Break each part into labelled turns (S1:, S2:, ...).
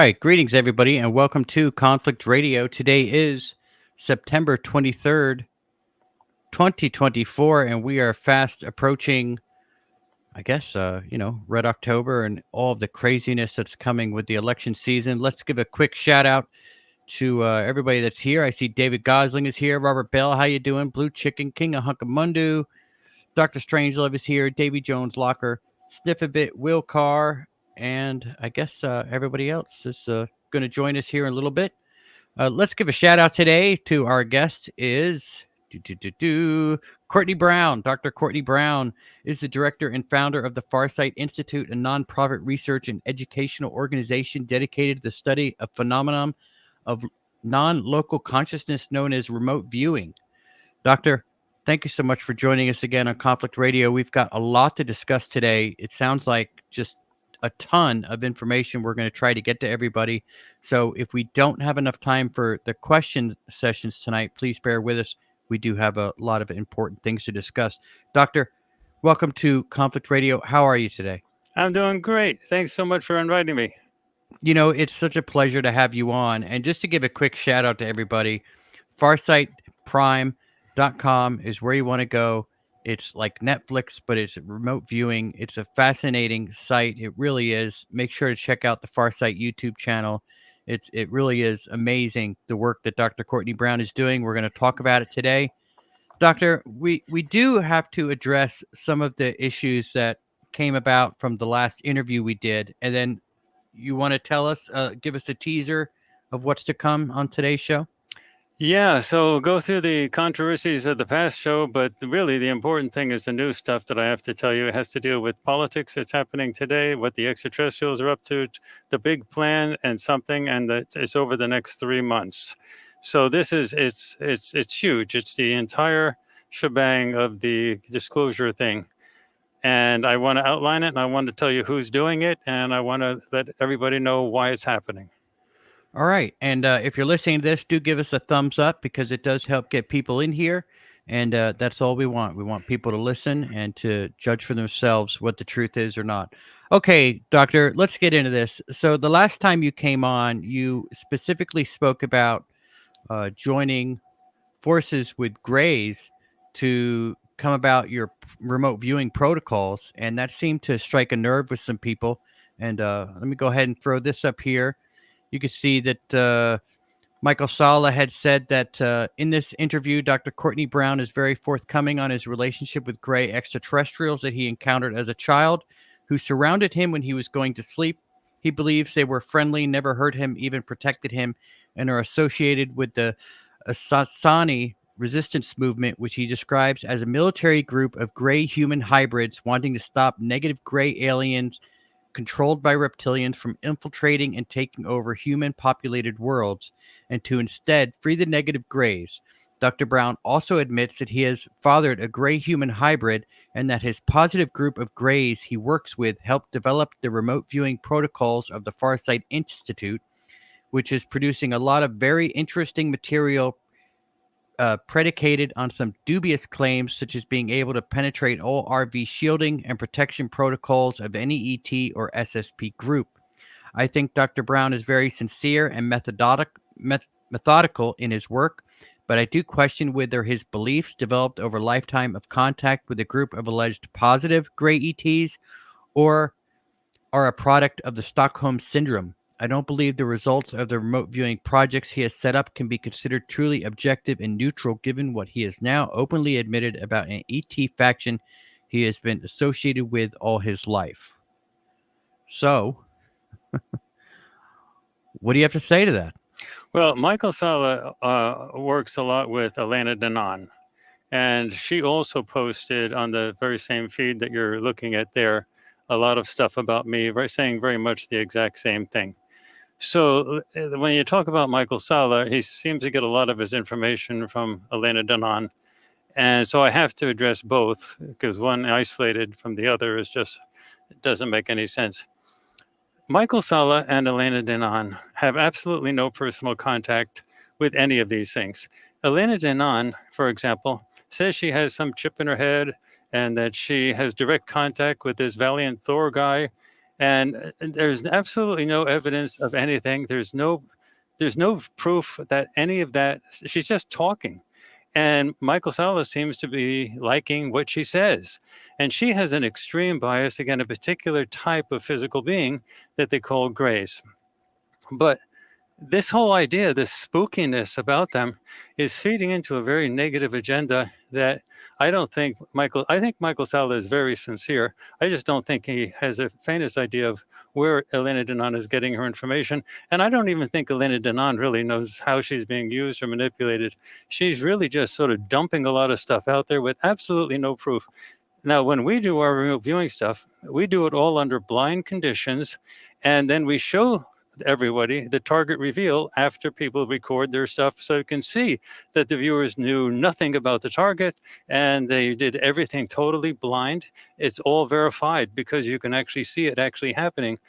S1: right, greetings everybody, and welcome to Conflict Radio. Today is September 23rd, 2024, and we are fast approaching, Red October and all of the craziness that's coming with the election season. Let's give a quick shout out to everybody that's here. I see David Gosling is here. Robert Bell, how you doing? Blue Chicken, King of Hunkamundu. Dr. Strangelove is here. Davy Jones Locker, Sniff a Bit, Will Carr, and I guess everybody else is going to join us here in a little bit. Let's give a shout out today to our guest is Courtney Brown. Dr. Courtney Brown is the director and founder of the Farsight Institute, a nonprofit research and educational organization dedicated to the study of phenomenon of non-local consciousness known as remote viewing. Doctor, thank you so much for joining us again on Conflict Radio. We've got a lot to discuss today. It sounds like just a ton of information we're going to try to get to everybody. So if we don't have enough time for the question sessions tonight, please bear with us. We do have a lot of important things to discuss. Doctor, welcome to Conflict Radio. How are you today?
S2: I'm doing great. Thanks so much for inviting me.
S1: You know, it's such a pleasure to have you on. And just to give a quick shout out to everybody, FarsightPrime.com is where you want to go. It's like Netflix, but it's remote viewing. It's a fascinating site. It really is. Make sure to check out the Farsight YouTube channel. It really is amazing, the work that Dr. Courtney Brown is doing. We're going to talk about it today. Doctor, we do have to address some of the issues that came about from the last interview we did. And then you want to tell us, give us a teaser of what's to come on today's show?
S2: Yeah, so go through the controversies of the past show, but really the important thing is the new stuff that I have to tell you. It has to deal with politics that's happening today, what the extraterrestrials are up to, the big plan, and something, and that it's over the next 3 months. So this is it's huge. It's the entire shebang of the disclosure thing. And I want to outline it, and I want to tell you who's doing it, and I want to let everybody know why it's happening.
S1: All right. And if you're listening to this, do give us a thumbs up because it does help get people in here. And that's all we want. We want people to listen and to judge for themselves what the truth is or not. Okay, Doctor, let's get into this. So the last time you came on, you specifically spoke about joining forces with Greys to come about your remote viewing protocols. And that seemed to strike a nerve with some people. And let me go ahead and throw this up here. You can see that Michael Sala had said that in this interview, Dr. Courtney Brown is very forthcoming on his relationship with gray extraterrestrials that he encountered as a child who surrounded him when he was going to sleep. He believes they were friendly, never hurt him, even protected him, and are associated with the Asasani resistance movement, which he describes as a military group of gray human hybrids wanting to stop negative gray aliens controlled by reptilians from infiltrating and taking over human populated worlds, and to instead free the negative grays. Dr. Brown also admits that he has fathered a gray human hybrid and that his positive group of grays he works with helped develop the remote viewing protocols of the Farsight Institute, which is producing a lot of very interesting material predicated on some dubious claims, such as being able to penetrate all RV shielding and protection protocols of any ET or SSP group. I think Dr. Brown is very sincere and methodical in his work, but I do question whether his beliefs developed over a lifetime of contact with a group of alleged positive gray ETs or are a product of the Stockholm Syndrome. I don't believe the results of the remote viewing projects he has set up can be considered truly objective and neutral, given what he has now openly admitted about an ET faction he has been associated with all his life. So, what do you have to say to that?
S2: Well, Michael Sala works a lot with Elena Danaan, and she also posted on the very same feed that you're looking at there a lot of stuff about me, saying very much the exact same thing. So when you talk about Michael Sala, he seems to get a lot of his information from Elena Danaan. And so I have to address both because one isolated from the other is just, it doesn't make any sense. Michael Sala and Elena Danaan have absolutely no personal contact with any of these things. Elena Danaan, for example, says she has some chip in her head and that she has direct contact with this Valiant Thor guy. And there's absolutely no evidence of anything. There's no proof that any of that. She's just talking. And Michael Salla seems to be liking what she says. And she has an extreme bias against a particular type of physical being that they call grays. But this whole idea, this spookiness about them, is feeding into a very negative agenda that I think Michael Salla is very sincere. I just don't think he has the faintest idea of where Elena Danaan is getting her information. And I don't even think Elena Danaan really knows how she's being used or manipulated. She's really just sort of dumping a lot of stuff out there with absolutely no proof. Now, when we do our remote viewing stuff, we do it all under blind conditions, and then we show everybody the target reveal after people record their stuff, so you can see that the viewers knew nothing about the target and they did everything totally blind. It's all verified because you can actually see it actually happening.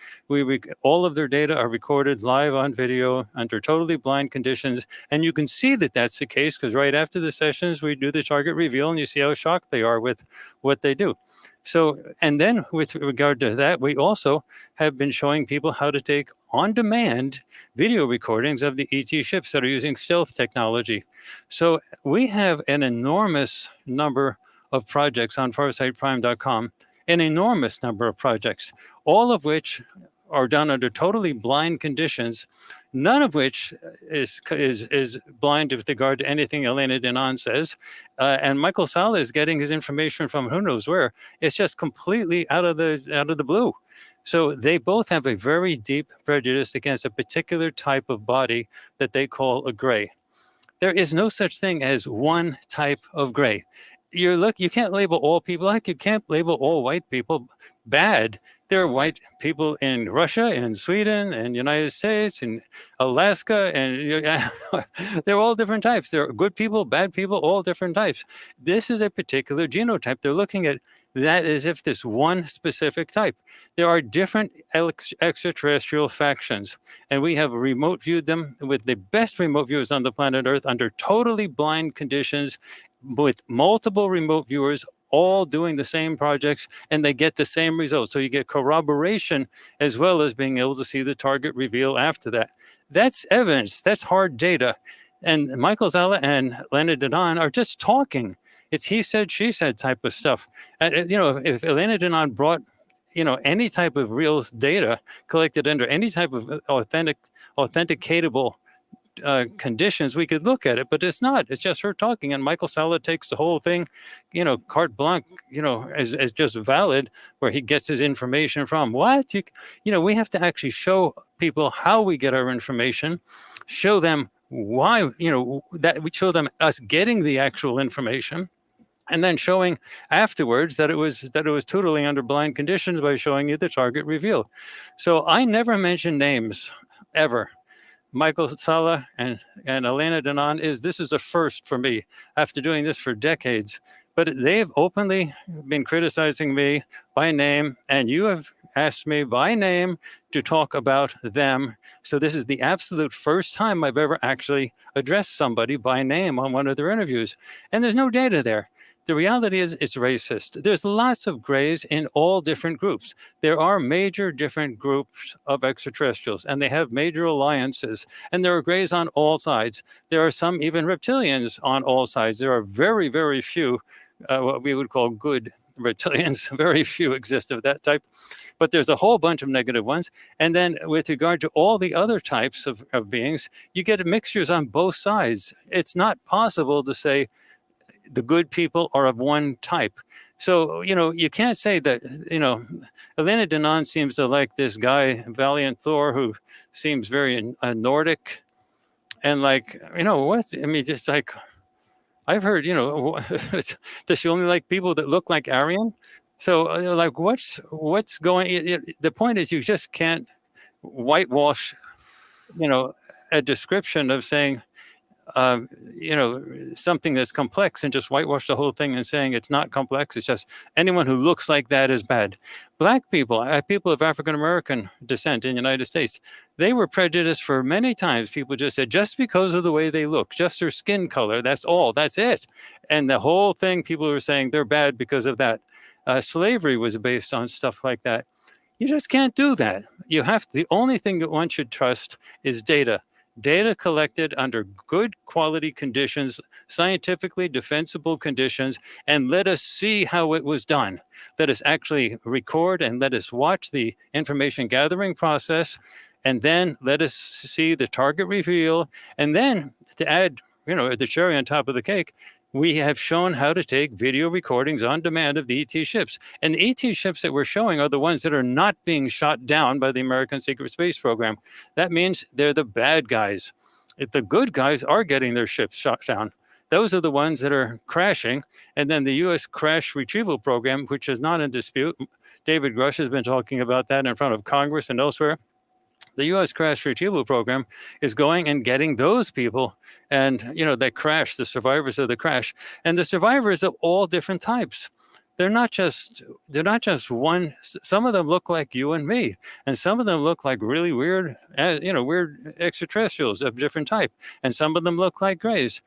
S2: All of their data are recorded live on video under totally blind conditions, and you can see that that's the case because right after the sessions we do the target reveal and you see how shocked they are with what they do. So, and then with regard to that, we also have been showing people how to take on-demand video recordings of the ET ships that are using stealth technology. So we have an enormous number of projects on FarsightPrime.com, an enormous number of projects, all of which are done under totally blind conditions, none of which is blind with regard to anything Elena Danaan says. And Michael Salla is getting his information from who knows where. It's just completely out of the blue. So they both have a very deep prejudice against a particular type of body that they call a gray. There is no such thing as one type of gray. You can't label all people like you can't label all white people bad. There are white people in Russia and Sweden and United States and Alaska, and they're all different types. There are good people, bad people, all different types. This is a particular genotype. They're looking at that as if this one specific type. There are different extraterrestrial factions, and we have remote viewed them with the best remote viewers on the planet Earth under totally blind conditions with multiple remote viewers all doing the same projects, and they get the same results. So you get corroboration as well as being able to see the target reveal after that. That's evidence. That's hard data. And Michael Salla and Elena Danaan are just talking. It's he said, she said type of stuff. If Elena Danaan brought, any type of real data collected under any type of authenticatable conditions, we could look at it, but it's not. It's just her talking, and Michael Salla takes the whole thing, carte blanche, as just valid, where he gets his information from. What? We have to actually show people how we get our information, show them why, that we show them us getting the actual information, and then showing afterwards that it was totally under blind conditions by showing you the target reveal. So I never mention names ever. Michael Salla and Elena Danaan this is a first for me after doing this for decades. But they've openly been criticizing me by name, and you have asked me by name to talk about them. So this is the absolute first time I've ever actually addressed somebody by name on one of their interviews. And there's no data there. The reality is it's racist. There's lots of grays in all different groups. There are major different groups of extraterrestrials, and they have major alliances, and there are grays on all sides. There are some even reptilians on all sides. There are very, very few, what we would call good reptilians. Very few exist of that type, but there's a whole bunch of negative ones. And then with regard to all the other types of beings, you get mixtures on both sides. It's not possible to say the good people are of one type. So, you can't say that, Elena Danaan seems to like this guy, Valiant Thor, who seems very Nordic. And just like, I've heard, does she only like people that look like Aryan? So, what's going, the point is you just can't whitewash, a description of saying, something that's complex and just whitewash the whole thing and saying it's not complex. It's just anyone who looks like that is bad. Black people, people of African-American descent in the United States, they were prejudiced for many times. People just said, just because of the way they look, just their skin color, that's all, that's it. And the whole thing, people were saying they're bad because of that. Slavery was based on stuff like that. You just can't do that. You have the only thing that one should trust is data collected under good quality conditions, scientifically defensible conditions, and let us see how it was done. Let us actually record and let us watch the information gathering process, and then let us see the target reveal. And then to add, the cherry on top of the cake, we have shown how to take video recordings on demand of the ET ships. And the ET ships that we're showing are the ones that are not being shot down by the American secret space program. That means they're the bad guys. If the good guys are getting their ships shot down, those are the ones that are crashing. And then the U.S. crash retrieval program, which is not in dispute. David Grush has been talking about that in front of Congress and elsewhere. The U.S. crash retrieval program is going and getting those people and, that crash, the survivors of the crash, and the survivors of all different types. They're not just one. Some of them look like you and me, and some of them look like really weird, weird extraterrestrials of different type, and some of them look like grays.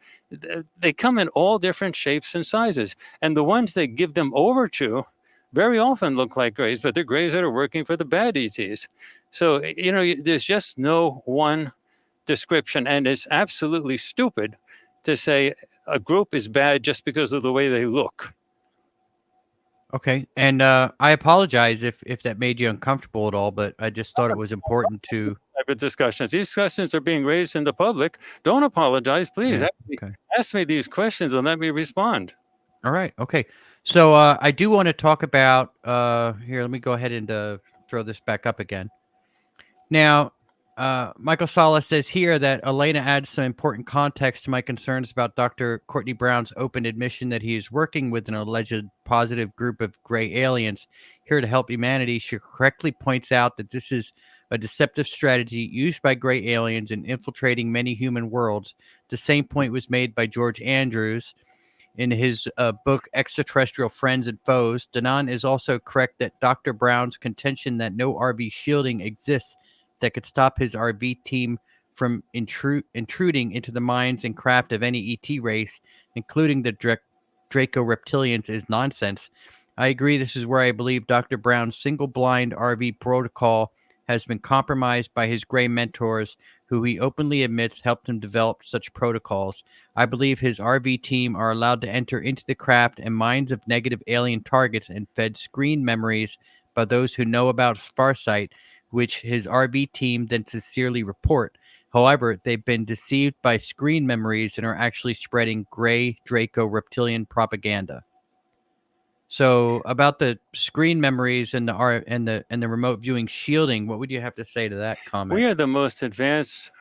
S2: They come in all different shapes and sizes, and the ones they give them over to very often look like grays, but they're grays that are working for the bad ETs. So, there's just no one description, and it's absolutely stupid to say a group is bad just because of the way they look.
S1: Okay, and I apologize if that made you uncomfortable at all, but I just thought it was important to.
S2: Type of discussions. These questions are being raised in the public. Don't apologize, please.
S1: Yeah, okay.
S2: Ask me these questions and let me respond.
S1: All right. Okay. So I do want to talk about here. Let me go ahead and throw this back up again. Now, Michael Sala says here that Elena adds some important context to my concerns about Dr. Courtney Brown's open admission that he is working with an alleged positive group of gray aliens here to help humanity. She correctly points out that this is a deceptive strategy used by gray aliens in infiltrating many human worlds. The same point was made by George Andrews in his book Extraterrestrial Friends and Foes. Danan is also correct that Dr. Brown's contention that no RV shielding exists that could stop his RV team from intruding into the minds and craft of any ET race, including the Draco reptilians, is nonsense. I agree. This is where I believe Dr. Brown's single blind RV protocol has been compromised by his gray mentors, who he openly admits helped him develop such protocols. I believe his RV team are allowed to enter into the craft and minds of negative alien targets and fed screen memories by those who know about Farsight, which his RV team then sincerely report. However, they've been deceived by screen memories and are actually spreading gray Draco reptilian propaganda. So, about the screen memories and the remote viewing shielding, what would you have to say to that comment?
S2: We are the most advanced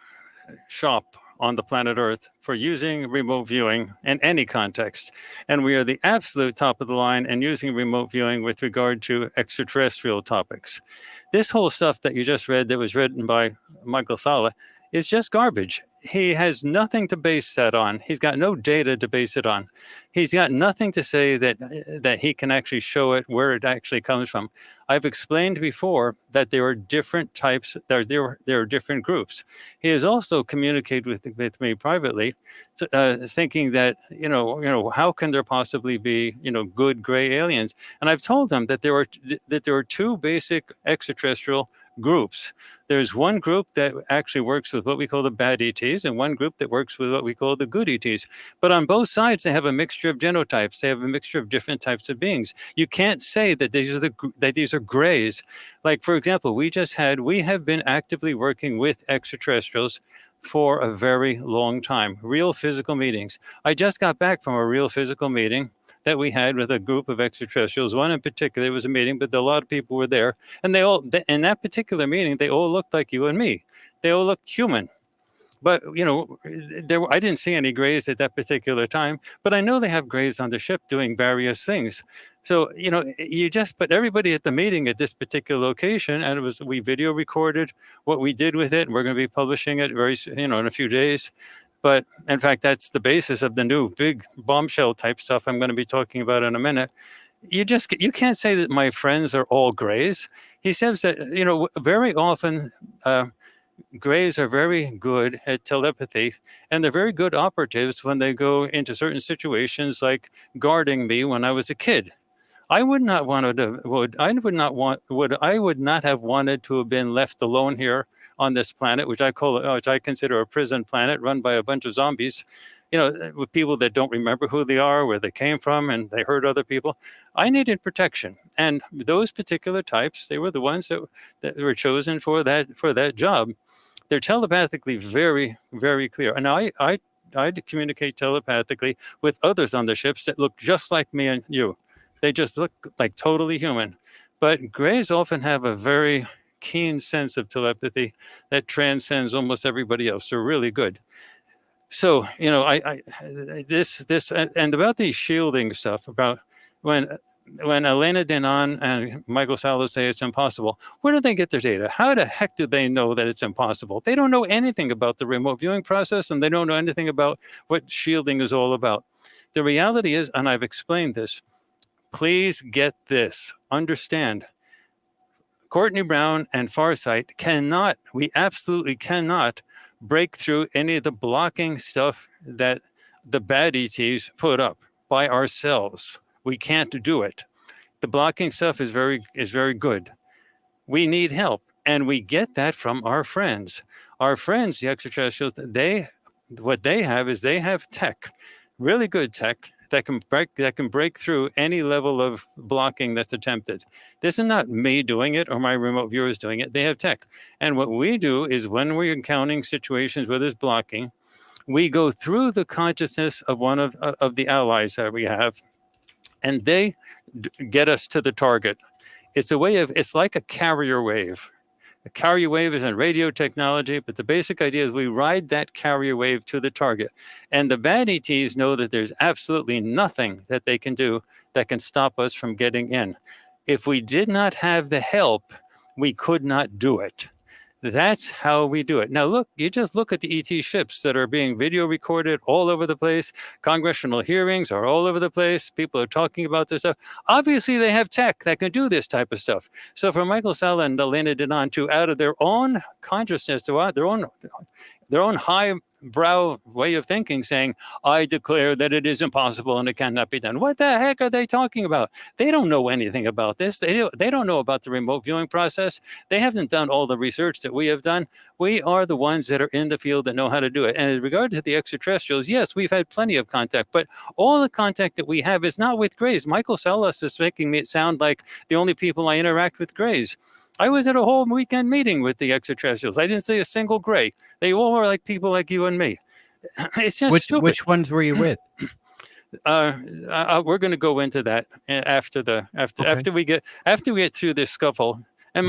S2: shop on the planet Earth for using remote viewing in any context. And we are the absolute top of the line in using remote viewing with regard to extraterrestrial topics. This whole stuff that you just read that was written by Michael Sala is just garbage. He has nothing to base that on. He's got no data to base it on. He's got nothing to say that he can actually show it where it actually comes from. I've explained before that there are different types, there are different groups. He has also communicated with me privately, thinking that, how can there possibly be, good gray aliens? And I've told him that there are two basic extraterrestrial groups. There's one group that actually works with what we call the bad ETs, and one group that works with what we call the good ETs. But on both sides, they have a mixture of genotypes. They have a mixture of different types of beings. You can't say that these are grays. Like, for example, we have been actively working with extraterrestrials for a very long time. Real physical meetings. I just got back from a real physical meeting that we had with a group of extraterrestrials. One in particular, it was a meeting, but a lot of people were there. And in that particular meeting, they all looked like you and me. They all looked human. But, I didn't see any grays at that particular time, but I know they have grays on the ship doing various things. So, but everybody at the meeting at this particular location, and we video recorded what we did with it. And we're going to be publishing it in a few days. But in fact, that's the basis of the new big bombshell type stuff I'm going to be talking about in a minute. You can't say that my friends are all grays. He says that, very often grays are very good at telepathy, and they're very good operatives when they go into certain situations, like guarding me when I was a kid. I would not have wanted to have been left alone here on this planet, which I consider a prison planet run by a bunch of zombies, with people that don't remember who they are, where they came from, and they hurt other people. I needed protection, and those particular types, they were the ones that were chosen for that job. They're telepathically very, very clear, and I communicate telepathically with others on the ships that look just like me and you. They just look like totally human. But Greys often have a very keen sense of telepathy that transcends almost everybody else. They're really good. So, this and about the shielding stuff, about when Elena Denon and Michael Salla say it's impossible, where do they get their data? How the heck do they know that it's impossible? They don't know anything about the remote viewing process, and they don't know anything about what shielding is all about. The reality is, and I've explained this, please get this, understand, Courtney Brown and Farsight we absolutely cannot break through any of the blocking stuff that the bad ETs put up by ourselves. We can't do it. The blocking stuff is very good. We need help, and we get that from our friends. Our friends, the extraterrestrials, what they have tech, really good tech that can break through any level of blocking that's attempted. This is not me doing it or my remote viewers doing it. They have tech. And what we do is when we're encountering situations where there's blocking, we go through the consciousness of one of the allies that we have, and they get us to the target. It's like a carrier wave. A carrier wave is in radio technology, but the basic idea is we ride that carrier wave to the target. And the bad ETs know that there's absolutely nothing that they can do that can stop us from getting in. If we did not have the help, we could not do it. That's how we do it. Now, you just look at the ET ships that are being video recorded all over the place. Congressional hearings are all over the place. People are talking about this stuff. Obviously, they have tech that can do this type of stuff. So for Michael Salla and Elena Denon to, out of their own consciousness, their own highbrow way of thinking, saying, I declare that it is impossible and it cannot be done. What the heck are they talking about? They don't know anything about this. They don't know about the remote viewing process. They haven't done all the research that we have done. We are the ones that are in the field that know how to do it. And in regard to the extraterrestrials, yes, we've had plenty of contact, but all the contact that we have is not with Greys. Michael Salas is making it sound like the only people I interact with Greys. I was at a whole weekend meeting with the extraterrestrials. I didn't see a single Grey. They all were like people like you and me. It's just stupid.
S1: Which ones were you with?
S2: We're going to go into that after we get through this scuffle. And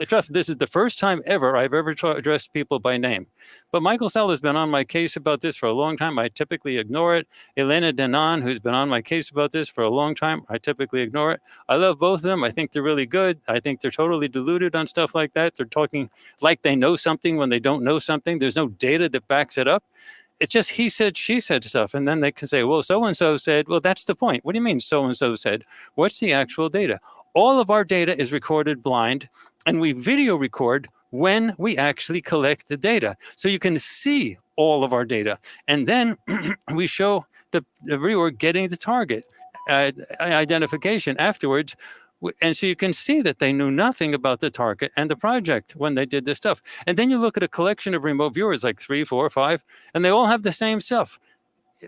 S2: trust me, this is the first time ever I've ever addressed people by name. But Michael Salla has been on my case about this for a long time. I typically ignore it. Elena Denon, who's been on my case about this for a long time, I typically ignore it. I love both of them. I think they're really good. I think they're totally deluded on stuff like that. They're talking like they know something when they don't know something. There's no data that backs it up. It's just he said, she said stuff. And then they can say, well, so-and-so said, well, that's the point. What do you mean so-and-so said? What's the actual data? All of our data is recorded blind, and we video record when we actually collect the data. So you can see all of our data. And then we show the viewer getting the target identification afterwards. And so you can see that they knew nothing about the target and the project when they did this stuff. And then you look at a collection of remote viewers, like 3, 4, 5, and they all have the same stuff.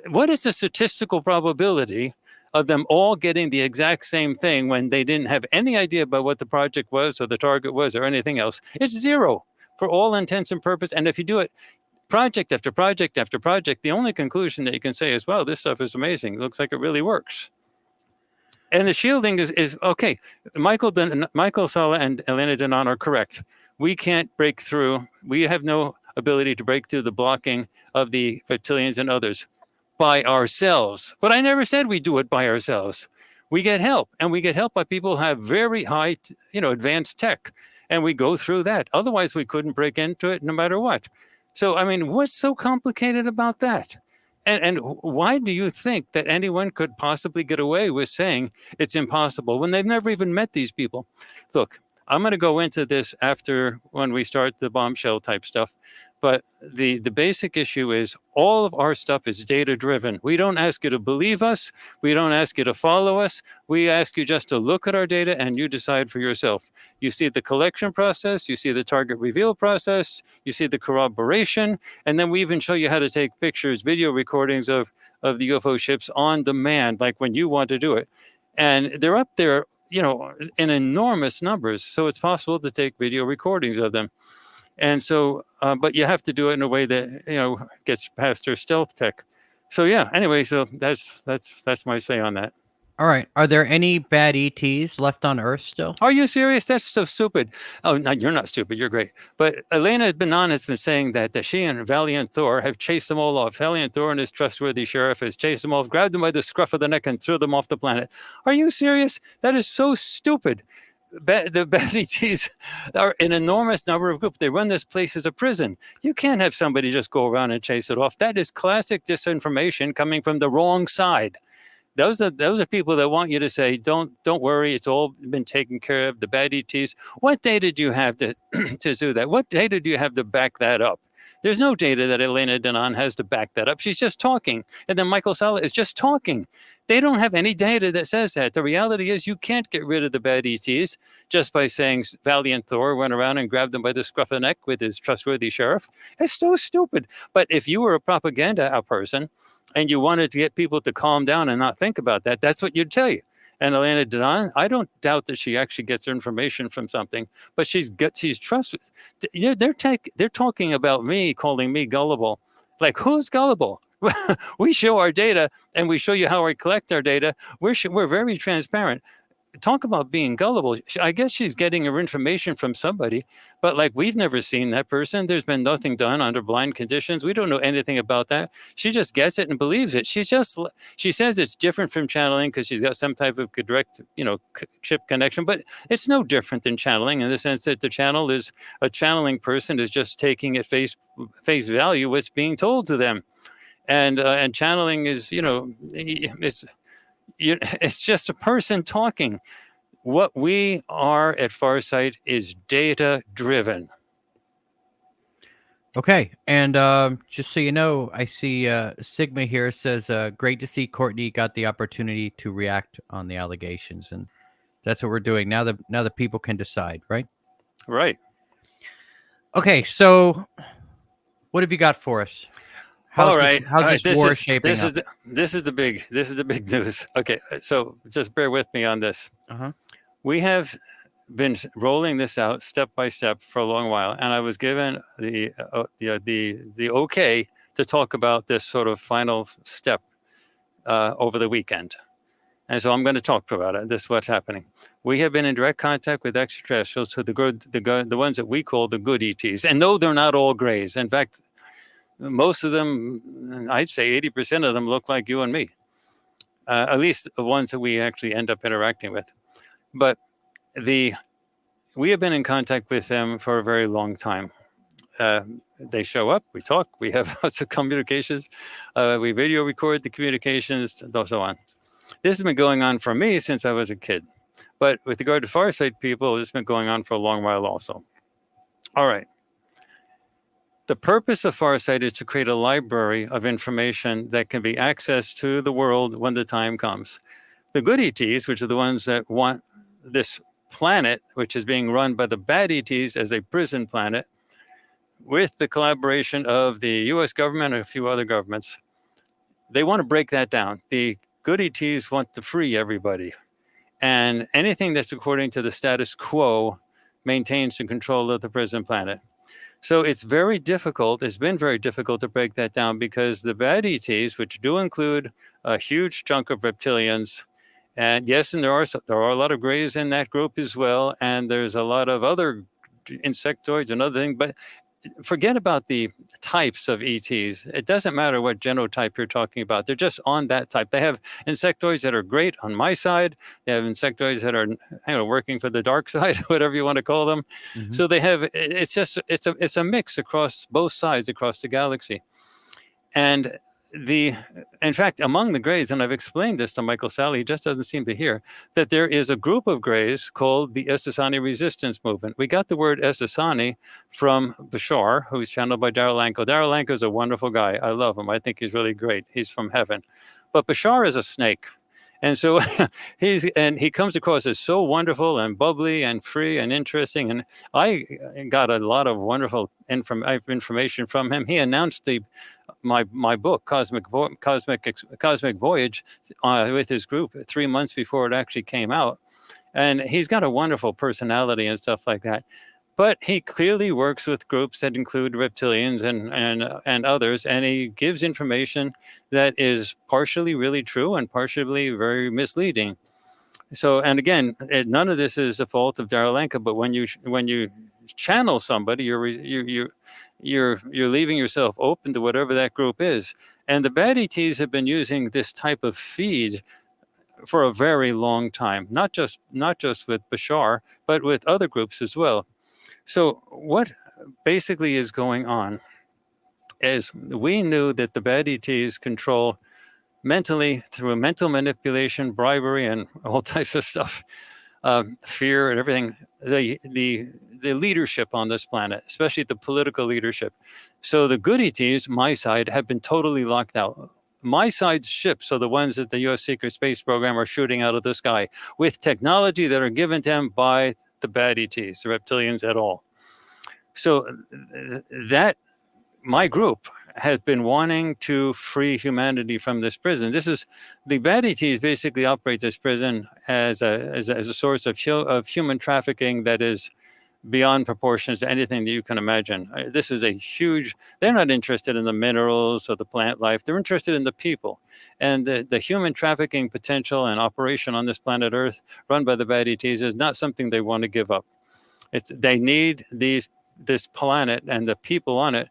S2: What is the statistical probability of them all getting the exact same thing when they didn't have any idea about what the project was or the target was or anything else? It's 0 for all intents and purposes. And if you do it project after project after project, the only conclusion that you can say is, wow, this stuff is amazing. It looks like it really works. And the shielding is okay. Michael Salla and Elena Denon are correct. We can't break through. We have no ability to break through the blocking of the reptilians and others by ourselves. But I never said we do it by ourselves. We get help, and we get help by people who have very high, advanced tech, and we go through that. Otherwise, we couldn't break into it no matter what. So, I mean, what's so complicated about that? And why do you think that anyone could possibly get away with saying it's impossible when they've never even met these people? Look, I'm going to go into this after when we start the bombshell type stuff. But the basic issue is all of our stuff is data driven. We don't ask you to believe us. We don't ask you to follow us. We ask you just to look at our data and you decide for yourself. You see the collection process, you see the target reveal process, you see the corroboration, and then we even show you how to take pictures, video recordings of the UFO ships on demand, like when you want to do it. And they're up there, in enormous numbers. So it's possible to take video recordings of them. And so, but you have to do it in a way that, gets past their stealth tech. So yeah, anyway, so that's my say on that.
S1: All right. Are there any bad ETs left on Earth still?
S2: Are you serious? That's so stupid. Oh, no, you're not stupid. You're great. But Elena Benan has been saying that she and Valiant Thor have chased them all off. Valiant Thor and his trustworthy sheriff has chased them off, grabbed them by the scruff of the neck and threw them off the planet. Are you serious? That is so stupid. The bad ETs are an enormous number of groups. They run this place as a prison. You can't have somebody just go around and chase it off. That is classic disinformation coming from the wrong side. Those are people that want you to say, don't worry, it's all been taken care of, the bad ETs. What data do you have to do that? What data do you have to back that up? There's no data that Elena Denon has to back that up. She's just talking. And then Michael Salla is just talking. They don't have any data that says that. The reality is you can't get rid of the bad ETs just by saying Valiant Thor went around and grabbed them by the scruff of the neck with his trustworthy sheriff. It's so stupid. But if you were a propaganda person and you wanted to get people to calm down and not think about that, that's what you'd tell you. And Elena Denon, I don't doubt that she actually gets her information from something, but she's trustworthy. They're talking about me, calling me gullible. Like, who's gullible? We show our data and we show you how we collect our data. We're very transparent. Talk about being gullible. I guess she's getting her information from somebody, but like, we've never seen that person. There's been nothing done under blind conditions. We don't know anything about that. She just gets it and believes it. She says it's different from channeling because she's got some type of direct, chip connection, but it's no different than channeling in the sense that the channel is a channeling person is just taking at face value what's being told to them. And channeling is, it's just a person talking. What we are at Farsight is data driven.
S1: Okay. And just so you know, I see Sigma here says, great to see Courtney got the opportunity to react on the allegations. And that's what we're doing. Now the people can decide, right?
S2: Right.
S1: Okay. So what have you got for us? How's this war shaping up?
S2: This is the big news. Okay, so just bear with me on this.
S1: Uh-huh.
S2: We have been rolling this out step by step for a long while, and I was given the okay to talk about this sort of final step over the weekend. And so I'm going to talk about it. This is what's happening. We have been in direct contact with extraterrestrials, so the ones that we call the good ETs. And no, they're not all grays. In fact, most of them, I'd say 80% of them look like you and me, at least the ones that we actually end up interacting with. But we have been in contact with them for a very long time. They show up, we talk, we have lots of communications, we video record the communications, and so on. This has been going on for me since I was a kid. But with regard to Farsight people, this has been going on for a long while also. All right. The purpose of Farsight is to create a library of information that can be accessed to the world when the time comes. The good ETs, which are the ones that want this planet, which is being run by the bad ETs as a prison planet, with the collaboration of the US government and a few other governments, they want to break that down. The good ETs want to free everybody. And anything that's according to the status quo maintains the control of the prison planet. So it's very difficult. It's been very difficult to break that down because the bad ETs, which do include a huge chunk of reptilians, and yes, and there are a lot of grays in that group as well, and there's a lot of other insectoids and other things. But forget about the types of ETs. It doesn't matter what genotype you're talking about. They're just on that type. They have insectoids that are great on my side. They have insectoids that are, working for the dark side, whatever you want to call them. Mm-hmm. So they have. It's a mix across both sides across the galaxy, and in fact, among the Greys, and I've explained this to Michael Sally, he just doesn't seem to hear, that there is a group of Greys called the Essassani Resistance Movement. We got the word Essassani from Bashar, who's channeled by Darryl Anko. Darryl Anko is a wonderful guy. I love him. I think he's really great. He's from heaven. But Bashar is a snake. And so he comes across as so wonderful and bubbly and free and interesting. And I got a lot of wonderful information from him. He announced my book, Cosmic Voyage, with his group 3 months before it actually came out. And he's got a wonderful personality and stuff like that. But he clearly works with groups that include reptilians and others, and he gives information that is partially really true and partially very misleading. So, and again, none of this is a fault of Darryl Anka, but when you channel somebody, you're leaving yourself open to whatever that group is. And the bad ETs have been using this type of feed for a very long time, not just with Bashar, but with other groups as well. So what basically is going on is we knew that the bad ETs control mentally through mental manipulation, bribery, and all types of stuff, fear and everything, the leadership on this planet, especially the political leadership. So the good ETs, my side, have been totally locked out. My side's ships are the ones that the U.S. Secret Space Program are shooting out of the sky with technology that are given to them by the bad ETs, the reptilians at all. So that my group has been wanting to free humanity from this prison. This is the bad ETs basically operate this prison as a source of human trafficking that is beyond proportions to anything that you can imagine. This is a huge, they're not interested in the minerals or the plant life. They're interested in the people. And the human trafficking potential and operation on this planet Earth run by the bad ETs is not something they want to give up. They need this planet and the people on it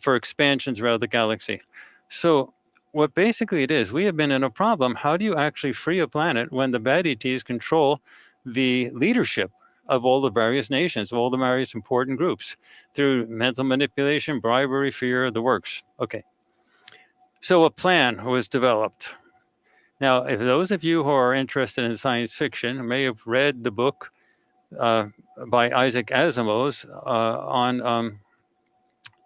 S2: for expansion throughout the galaxy. So what basically it is, we have been in a problem. How do you actually free a planet when the bad ETs control the leadership of all the various nations, of all the various important groups through mental manipulation, bribery, fear, the works? Okay. So a plan was developed. Now, if those of you who are interested in science fiction may have read the book by Isaac Asimov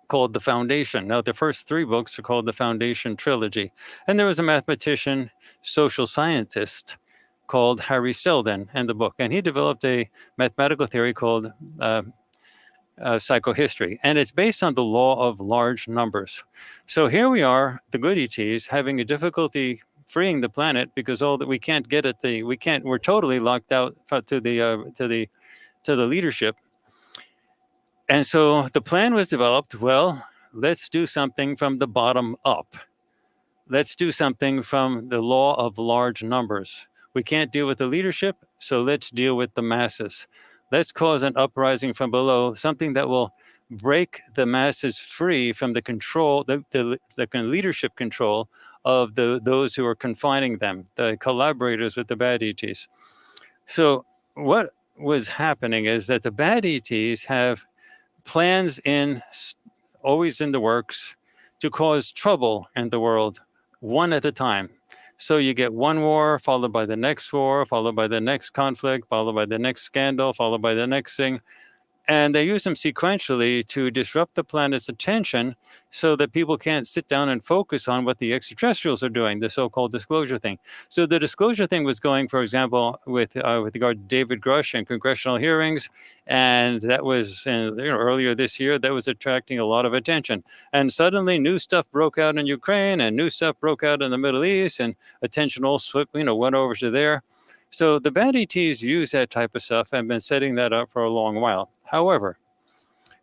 S2: called The Foundation. Now, the first 3 books are called the Foundation Trilogy. And there was a mathematician, social scientist called Harry Seldon in the book. And he developed a mathematical theory called psychohistory. And it's based on the law of large numbers. So here we are, the good ETs, having a difficulty freeing the planet because we can't get at we're totally locked out to the leadership. And so the plan was developed. Well, let's do something from the bottom up. Let's do something from the law of large numbers. We can't deal with the leadership, so let's deal with the masses. Let's cause an uprising from below, something that will break the masses free from the control, the leadership control of those who are confining them, the collaborators with the bad ETs. So what was happening is that the bad ETs have plans always in the works to cause trouble in the world, one at a time. So you get one war, followed by the next war, followed by the next conflict, followed by the next scandal, followed by the next thing. And they use them sequentially to disrupt the planet's attention so that people can't sit down and focus on what the extraterrestrials are doing, the so-called disclosure thing. So the disclosure thing was going, for example, with regard to David Grush and congressional hearings. And that was earlier this year, that was attracting a lot of attention. And suddenly new stuff broke out in Ukraine and new stuff broke out in the Middle East, and attention all went over to there. So the bad ETs use that type of stuff and been setting that up for a long while. However,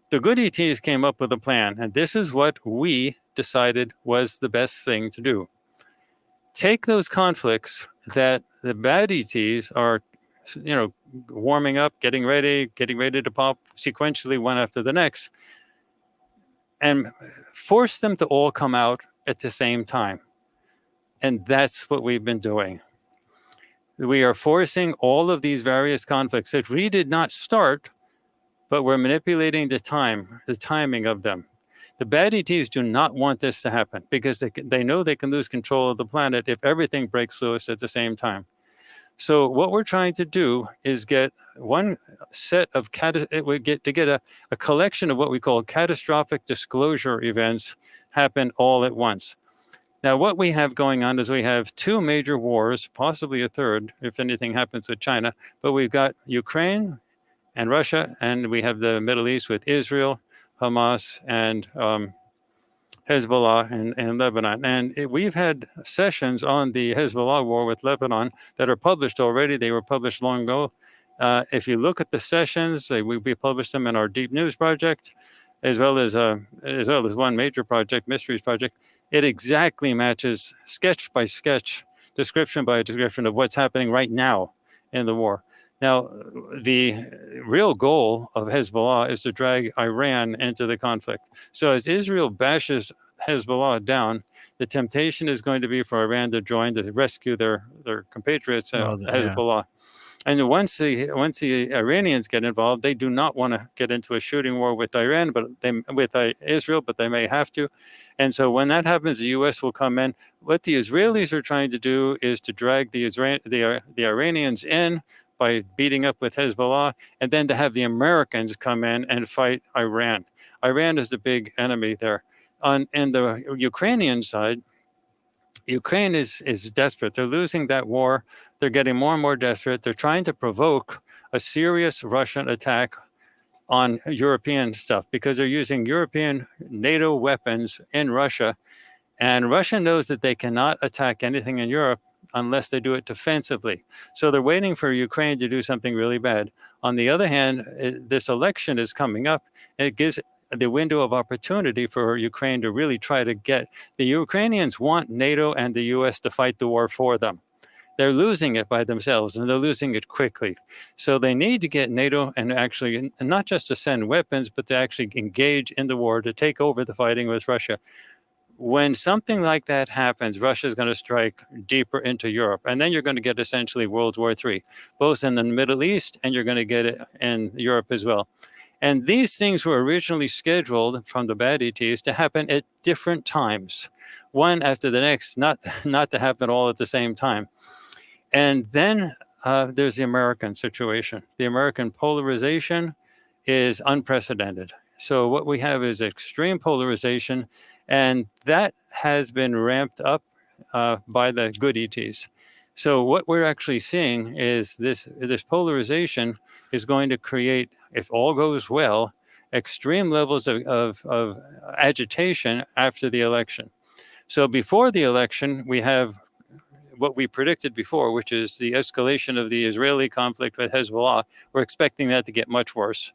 S2: the good ETs came up with a plan, and this is what we decided was the best thing to do. Take those conflicts that the bad ETs are, warming up, getting ready to pop sequentially one after the next, and force them to all come out at the same time. And that's what we've been doing. We are forcing all of these various conflicts that we did not start, but we're manipulating the timing of them. The bad ETs do not want this to happen because they know they can lose control of the planet if everything breaks loose at the same time. So what we're trying to do is get one set of a collection of what we call catastrophic disclosure events happen all at once. Now, what we have going on is we have two major wars, possibly a third if anything happens with China, but we've got Ukraine and Russia, and we have the Middle East with Israel, Hamas, and Hezbollah and Lebanon. And we've had sessions on the Hezbollah war with Lebanon that are published already. They were published long ago. If you look at the sessions, we published them in our Deep News project, as well as one major project, Mysteries project. It exactly matches sketch by sketch, description by description of what's happening right now in the war. Now, the real goal of Hezbollah is to drag Iran into the conflict. So as Israel bashes Hezbollah down, the temptation is going to be for Iran to join to rescue their compatriots, Hezbollah. And once the Iranians get involved, they do not want to get into a shooting war with Iran, with Israel, but they may have to. And so when that happens, the U.S. will come in. What the Israelis are trying to do is to drag the Iranians in by beating up with Hezbollah, and then to have the Americans come in and fight Iran. Iran is the big enemy there. On the Ukrainian side, Ukraine is desperate. They're losing that war. They're getting more and more desperate. They're trying to provoke a serious Russian attack on European stuff because they're using European NATO weapons in Russia. And Russia knows that they cannot attack anything in Europe unless they do it defensively. So they're waiting for Ukraine to do something really bad. On the other hand, this election is coming up, and it gives the window of opportunity for Ukraine to really try to get... The Ukrainians want NATO and the US to fight the war for them. They're losing it by themselves, and they're losing it quickly. So they need to get NATO and actually, and not just to send weapons, but to actually engage in the war, to take over the fighting with Russia. When something like that happens, Russia is going to strike deeper into Europe. And then you're going to get essentially World War III, both in the Middle East, and you're going to get it in Europe as well. And these things were originally scheduled from the bad ETs to happen at different times, one after the next, not to happen all at the same time. And then there's the American situation. The American polarization is unprecedented. So what we have is extreme polarization, and that has been ramped up by the good ETs. So what we're actually seeing is this polarization is going to create, if all goes well, extreme levels of agitation after the election. So before the election, we have what we predicted before, which is the escalation of the Israeli conflict with Hezbollah. We're expecting that to get much worse.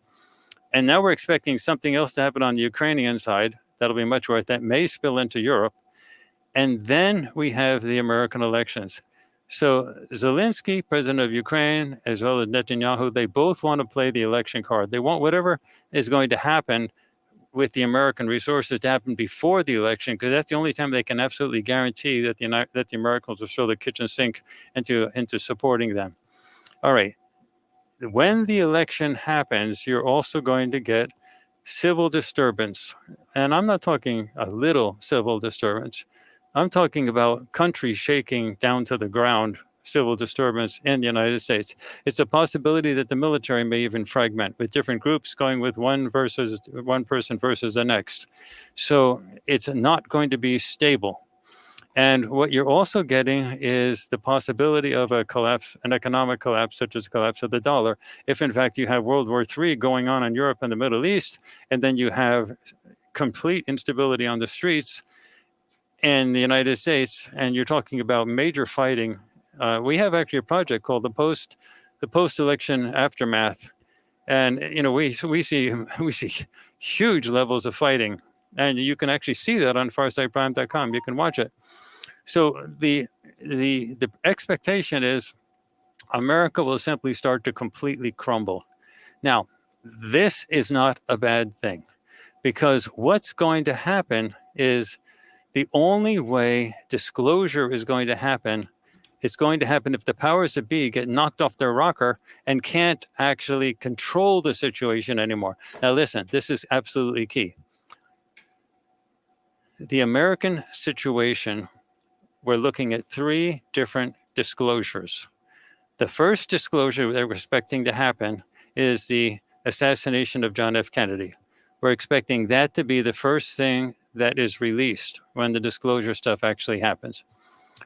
S2: And now we're expecting something else to happen on the Ukrainian side. That'll be much worse. That may spill into Europe. And then we have the American elections. So Zelensky, president of Ukraine, as well as Netanyahu, they both want to play the election card. They want whatever is going to happen with the American resources to happen before the election, because that's the only time they can absolutely guarantee that the Americans will throw the kitchen sink into supporting them. All right. When the election happens, you're also going to get civil disturbance. And I'm not talking a little civil disturbance. I'm talking about countries shaking down to the ground, civil disturbance in the United States. It's a possibility that the military may even fragment with different groups going with one person versus the next. So it's not going to be stable. And what you're also getting is the possibility of a collapse, an economic collapse, such as the collapse of the dollar. If in fact you have World War III going on in Europe and the Middle East, and then you have complete instability on the streets in the United States, and you're talking about major fighting. We have actually a project called the post-election aftermath, and we see huge levels of fighting, and you can actually see that on FarsightPrime.com. You can watch it. So the expectation is America will simply start to completely crumble. Now, this is not a bad thing, because what's going to happen is the only way disclosure is going to happen, it's going to happen if the powers that be get knocked off their rocker and can't actually control the situation anymore. Now listen, this is absolutely key. The American situation, we're looking at 3 different disclosures. The first disclosure that we're expecting to happen is the assassination of John F. Kennedy. We're expecting that to be the first thing that is released when the disclosure stuff actually happens.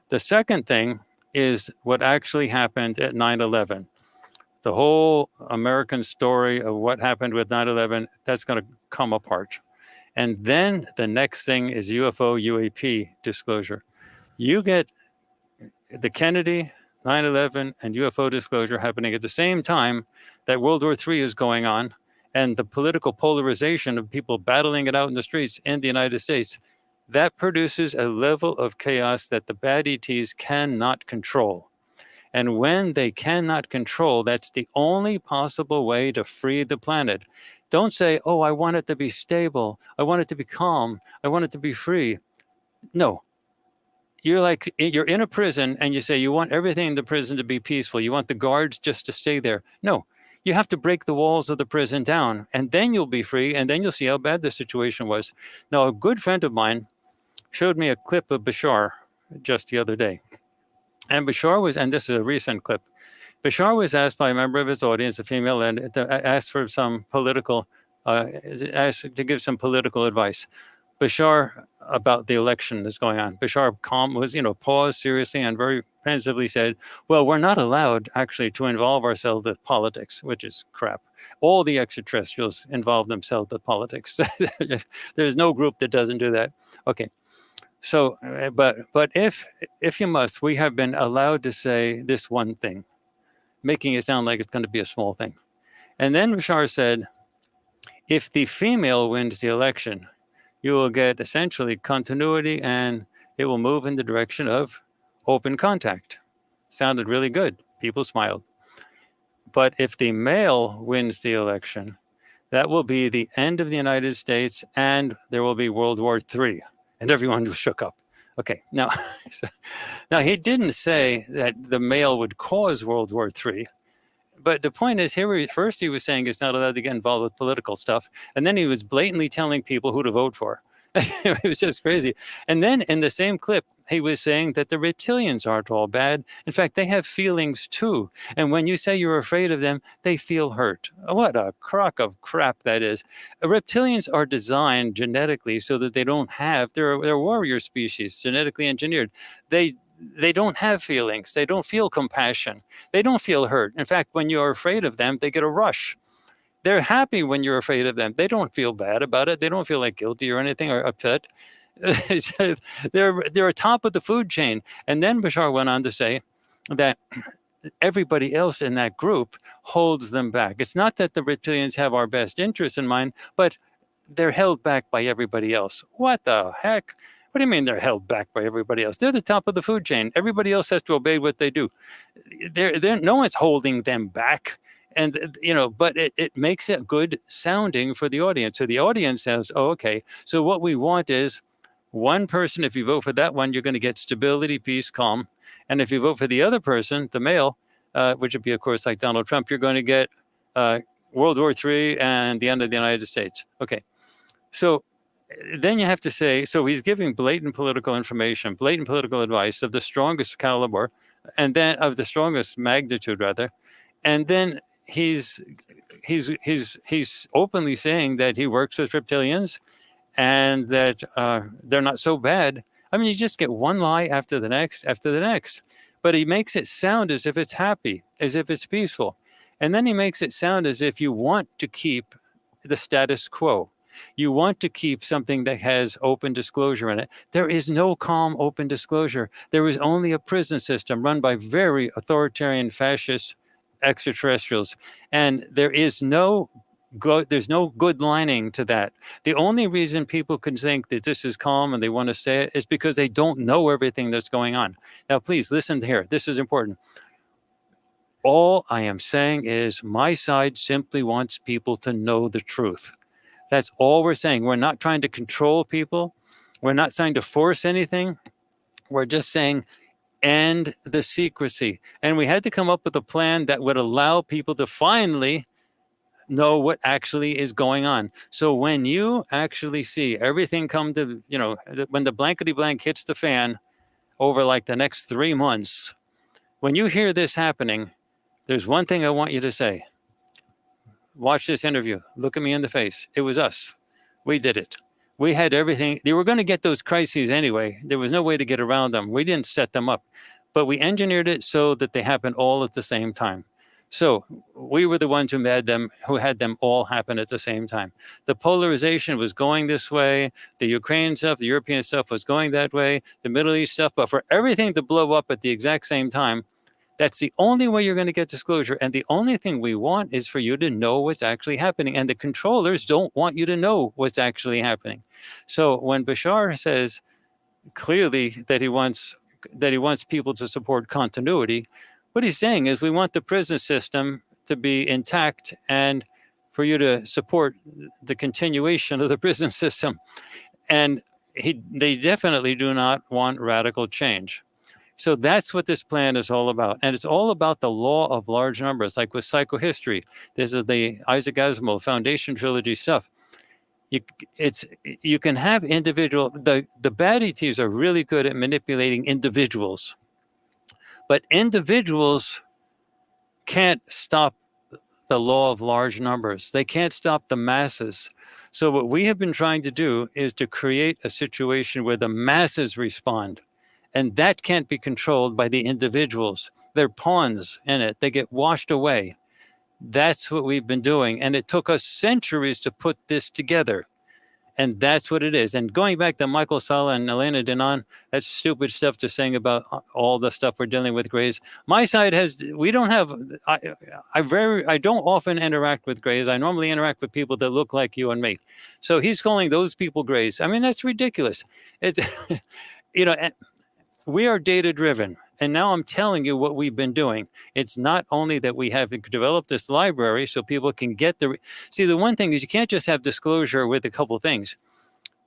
S2: The second thing is what actually happened at 9/11. The whole American story of what happened with 9/11, that's going to come apart. And then the next thing is UFO UAP disclosure. You get the Kennedy, 9/11, and UFO disclosure happening at the same time that World War III is going on, and the political polarization of people battling it out in the streets in the United States, that produces a level of chaos that the bad ETs cannot control. And when they cannot control, that's the only possible way to free the planet. Don't say, oh, I want it to be stable. I want it to be calm. I want it to be free. No. You're in a prison and you say you want everything in the prison to be peaceful. You want the guards just to stay there. No. You have to break the walls of the prison down, and then you'll be free, and then you'll see how bad the situation was. Now, a good friend of mine showed me a clip of Bashar just the other day. And Bashar was, and this is a recent clip, Bashar was asked by a member of his audience, a female, and asked for some political, asked to give some political advice. Bashar, about the election that's going on, Bashar paused seriously and very pensively said, well, we're not allowed actually to involve ourselves with politics, which is crap. All the extraterrestrials involve themselves with politics. There's no group that doesn't do that. Okay. So, but if you must, we have been allowed to say this one thing, making it sound like it's going to be a small thing. And then Bashar said, if the female wins the election, you will get essentially continuity, and it will move in the direction of open contact. Sounded really good. People smiled. But if the male wins the election, that will be the end of the United States, and there will be World War III. And everyone was shook up. Okay, now he didn't say that the male would cause World War III. But the point is, first he was saying it's not allowed to get involved with political stuff. And then he was blatantly telling people who to vote for. It was just crazy. And then in the same clip, he was saying that the reptilians aren't all bad. In fact, they have feelings too. And when you say you're afraid of them, they feel hurt. What a crock of crap that is. Reptilians are designed genetically so that they don't have, they're warrior species, genetically engineered. They don't have feelings. They don't feel compassion. They don't feel hurt. In fact, when you're afraid of them, they get a rush. They're happy when you're afraid of them. They don't feel bad about it. They don't feel like guilty or anything or upset. They're atop of the food chain. And then Bashar went on to say that everybody else in that group holds them back. It's not that the reptilians have our best interests in mind, but they're held back by everybody else. What the heck? What do you mean they're held back by everybody else? They're the top of the food chain. Everybody else has to obey what they do. No one's holding them back. And, but it makes it good sounding for the audience. So the audience says, oh, okay. So what we want is one person, if you vote for that one, you're going to get stability, peace, calm. And if you vote for the other person, the male, which would be, of course, like Donald Trump, you're going to get World War III and the end of the United States. Okay. So then you have to say, so he's giving blatant political information, blatant political advice of the strongest caliber, and then of the strongest magnitude, rather. And then he's openly saying that he works with reptilians and that they're not so bad. I mean, you just get one lie after the next, but he makes it sound as if it's happy, as if it's peaceful. And then he makes it sound as if you want to keep the status quo. You want to keep something that has open disclosure in it. There is no calm open disclosure. There is only a prison system run by very authoritarian fascist extraterrestrials. And there's no good lining to that. The only reason people can think that this is calm and they want to say it is because they don't know everything that's going on. Now, please listen here. This is important. All I am saying is my side simply wants people to know the truth. That's all we're saying. We're not trying to control people. We're not trying to force anything. We're just saying end the secrecy. And we had to come up with a plan that would allow people to finally know what actually is going on. So when you actually see everything come to, when the blankety blank hits the fan over like the next 3 months, when you hear this happening, there's one thing I want you to say. Watch this interview. Look at me in the face. It was us. We did it. We had everything. They were going to get those crises anyway. There was no way to get around them. We didn't set them up, but we engineered it so that they happened all at the same time. So we were the ones who had them all happen at the same time. The polarization was going this way. The Ukraine stuff, the European stuff was going that way. The Middle East stuff, but for everything to blow up at the exact same time, that's the only way you're going to get disclosure. And the only thing we want is for you to know what's actually happening. And the controllers don't want you to know what's actually happening. So when Bashar says clearly that he wants people to support continuity, what he's saying is we want the prison system to be intact and for you to support the continuation of the prison system. And they definitely do not want radical change. So that's what this plan is all about. And it's all about the law of large numbers, like with psychohistory. This is the Isaac Asimov Foundation Trilogy stuff. You can have the bad ETs are really good at manipulating individuals. But individuals can't stop the law of large numbers. They can't stop the masses. So what we have been trying to do is to create a situation where the masses respond. And that can't be controlled by the individuals. They're pawns in it. They get washed away. That's what we've been doing. And it took us centuries to put this together. And that's what it is. And going back to Michael Salla and Elena Danaan, that's stupid stuff to saying about all the stuff we're dealing with Greys. My side I don't often interact with Greys. I normally interact with people that look like you and me. So he's calling those people Greys. I mean, that's ridiculous. It's, we are data driven. And now I'm telling you what we've been doing. It's not only that we have developed this library so people can get see, the one thing is you can't just have disclosure with a couple of things.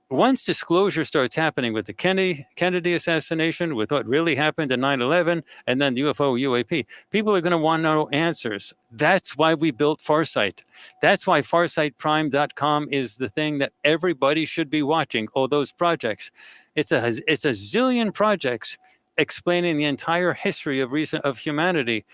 S2: Once disclosure starts happening with the Kennedy assassination, with what really happened in 9/11, and then UFO, UAP, people are going to want to know answers. That's why we built Farsight. That's why FarsightPrime.com is the thing that everybody should be watching. All those projects. It's a zillion projects explaining the entire history of humanity,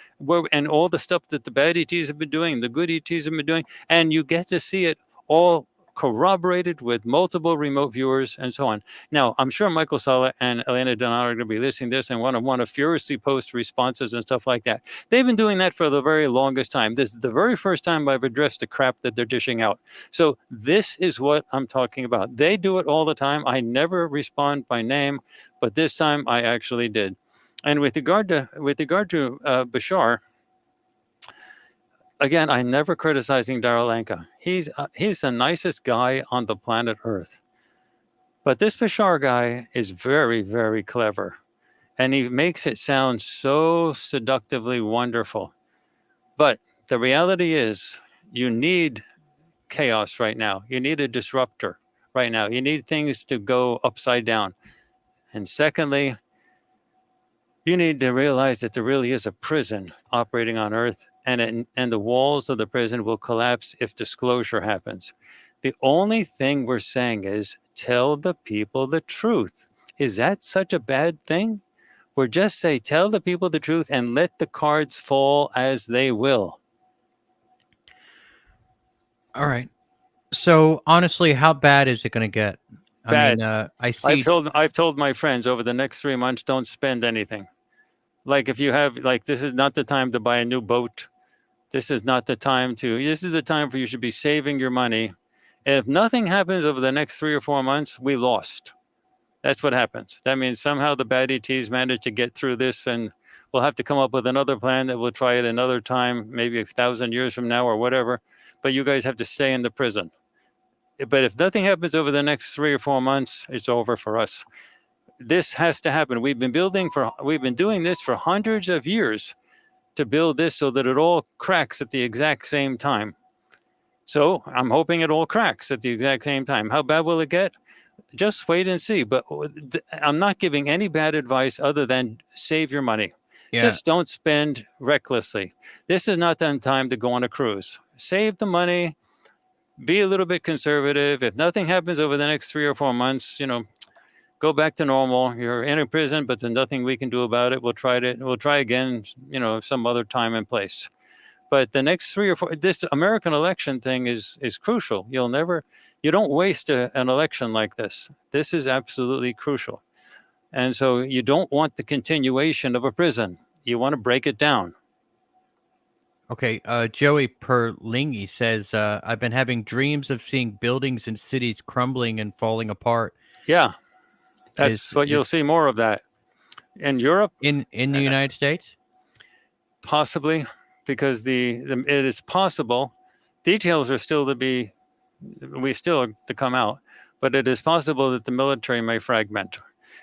S2: and all the stuff that the bad ETs have been doing, the good ETs have been doing, and you get to see it all corroborated with multiple remote viewers and so on. Now, I'm sure Michael Salla and Elena Danaan are going to be listening to this and want to furiously post responses and stuff like that. They've been doing that for the very longest time. This is the very first time I've addressed the crap that they're dishing out. So this is what I'm talking about. They do it all the time. I never respond by name, but this time I actually did. And with regard to Bashar, again, I'm never criticizing Darryl Anka. He's the nicest guy on the planet Earth. But this Bashar guy is very, very clever. And he makes it sound so seductively wonderful. But the reality is you need chaos right now. You need a disruptor right now. You need things to go upside down. And secondly, you need to realize that there really is a prison operating on Earth, and the walls of the prison will collapse if disclosure happens. The only thing we're saying is tell the people the truth. Is that such a bad thing? We're just say tell the people the truth and let the cards fall as they will.
S1: All right. So honestly, how bad is it going to get?
S2: Bad.
S1: I mean, I see.
S2: I've told my friends over the next 3 months, don't spend anything. Like if you have, this is not the time to buy a new boat. This is not the time this is the time for you should be saving your money. And if nothing happens over the next 3 or 4 months, we lost. That's what happens. That means somehow the bad ETs managed to get through this, and we'll have to come up with another plan that we'll try it another time, maybe 1,000 years from now or whatever. But you guys have to stay in the prison. But if nothing happens over the next 3 or 4 months, it's over for us. This has to happen. We've been doing this for hundreds of years to build this so that it all cracks at the exact same time. So I'm hoping it all cracks at the exact same time. How bad will it get? Just wait and see. But I'm not giving any bad advice other than save your money. Yeah. Just don't spend recklessly. This is not the time to go on a cruise. save the money, be a little bit conservative. If nothing happens over the next 3 or 4 months, go back to normal. You're in a prison, but there's nothing we can do about it. We'll try again, some other time and place. But the next 3 or 4, this American election thing is crucial. You don't waste an election like this. This is absolutely crucial. And so you don't want the continuation of a prison. You want to break it down.
S1: Okay, Joey Perlingi says, I've been having dreams of seeing buildings and cities crumbling and falling apart.
S2: Yeah, that's what you'll see more of that. In Europe?
S1: In the United States?
S2: Possibly, because it is possible. Details are still to come out, but it is possible that the military may fragment.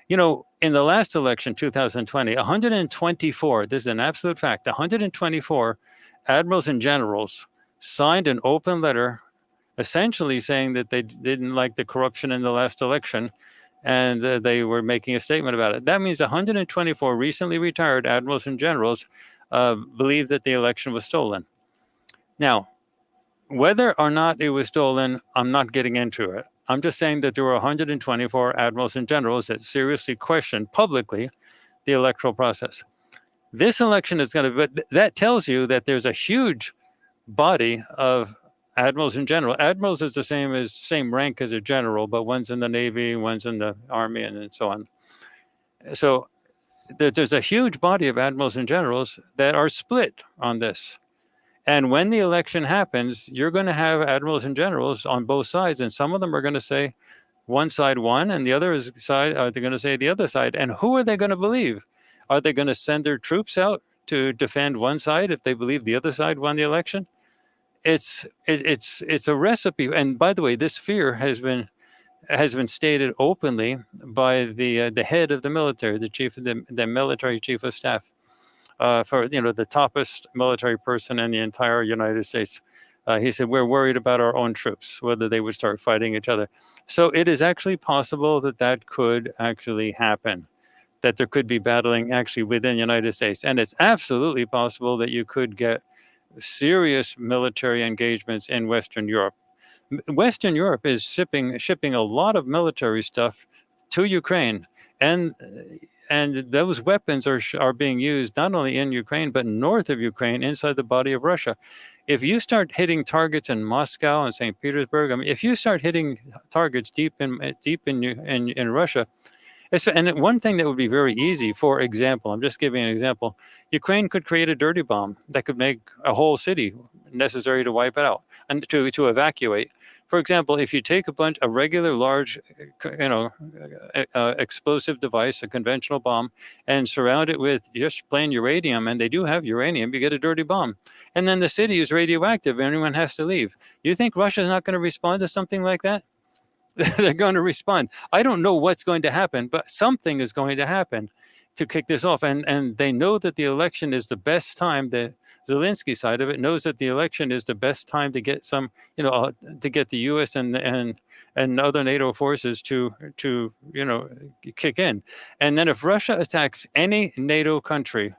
S2: In the last election, 2020, 124, this is an absolute fact, 124 admirals and generals signed an open letter essentially saying that they didn't like the corruption in the last election, and they were making a statement about it. That means 124 recently retired admirals and generals believe that the election was stolen. Now, whether or not it was stolen, I'm not getting into it. I'm just saying that there were 124 admirals and generals that seriously questioned publicly the electoral process. This election is but that tells you that there's a huge body of admirals and generals. Admirals is the same rank as a general, but one's in the Navy, one's in the Army, and so on. So there's a huge body of admirals and generals that are split on this. And when the election happens, you're going to have admirals and generals on both sides, and some of them are going to say one side won, and the other side they're going to say the other side. And who are they going to believe? Are they going to send their troops out to defend one side if they believe the other side won the election? It's a recipe. And by the way, this fear has been stated openly by the head of the military, the chief of the military chief of staff, for the toppest military person in the entire United States. He said, we're worried about our own troops, whether they would start fighting each other. So it is actually possible that could actually happen, that there could be battling actually within the United States. And it's absolutely possible that you could get serious military engagements in Western Europe. Western Europe is shipping a lot of military stuff to Ukraine, and those weapons are being used not only in Ukraine but north of Ukraine, inside the body of Russia. If you start hitting targets in Moscow and St. Petersburg, if you start hitting targets deep in Russia, and one thing that would be very easy, for example, I'm just giving an example, Ukraine could create a dirty bomb that could make a whole city necessary to wipe it out and to evacuate. For example, if you take a regular large, explosive device, a conventional bomb, and surround it with just plain uranium, and they do have uranium, you get a dirty bomb. And then the city is radioactive, and everyone has to leave. You think Russia's not going to respond to something like that? They're going to respond. I don't know what's going to happen, but something is going to happen to kick this off. And they know that the election is the best time. The Zelensky side of it knows that the election is the best time to get to get the U.S. and other NATO forces to kick in. And then if Russia attacks any NATO country,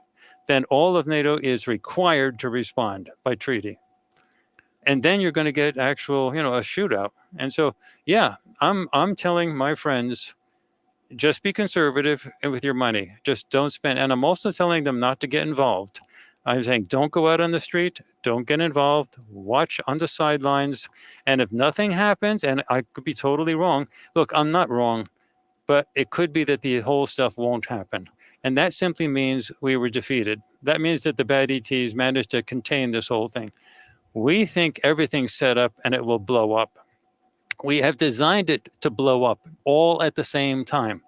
S2: then all of NATO is required to respond by treaty. And then you're going to get actual, a shootout. And so, yeah, I'm telling my friends, just be conservative with your money. Just don't spend. And I'm also telling them not to get involved. I'm saying, don't go out on the street. Don't get involved. Watch on the sidelines. And if nothing happens, and I could be totally wrong. Look, I'm not wrong, but it could be that the whole stuff won't happen. And that simply means we were defeated. That means that the bad ETs managed to contain this whole thing. We think everything's set up and it will blow up. We have designed it to blow up all at the same time.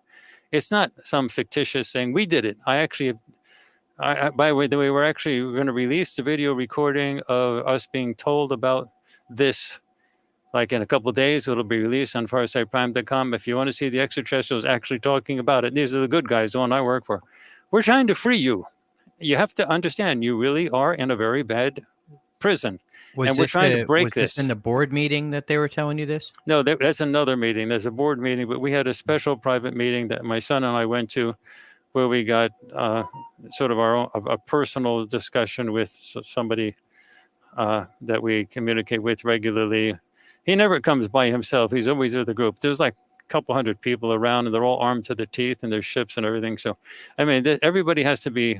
S2: It's not some fictitious thing. We did it. By the way, we're actually going to release the video recording of us being told about this. Like in a couple of days, it'll be released on FarsightPrime.com. If you want to see the extraterrestrials actually talking about it, these are the good guys, the one I work for. We're trying to free you. You have to understand, you really are in a very bad prison. And we're trying to break this.
S1: Was this in the board meeting that they were telling you this?
S2: No, that's another meeting. There's a board meeting, but we had a special private meeting that my son and I went to, where we got sort of our own a personal discussion with somebody that we communicate with regularly. He never comes by himself. He's always with a group. There's like a couple hundred people around, and they're all armed to the teeth, and there's ships and everything. So, I mean, everybody has to be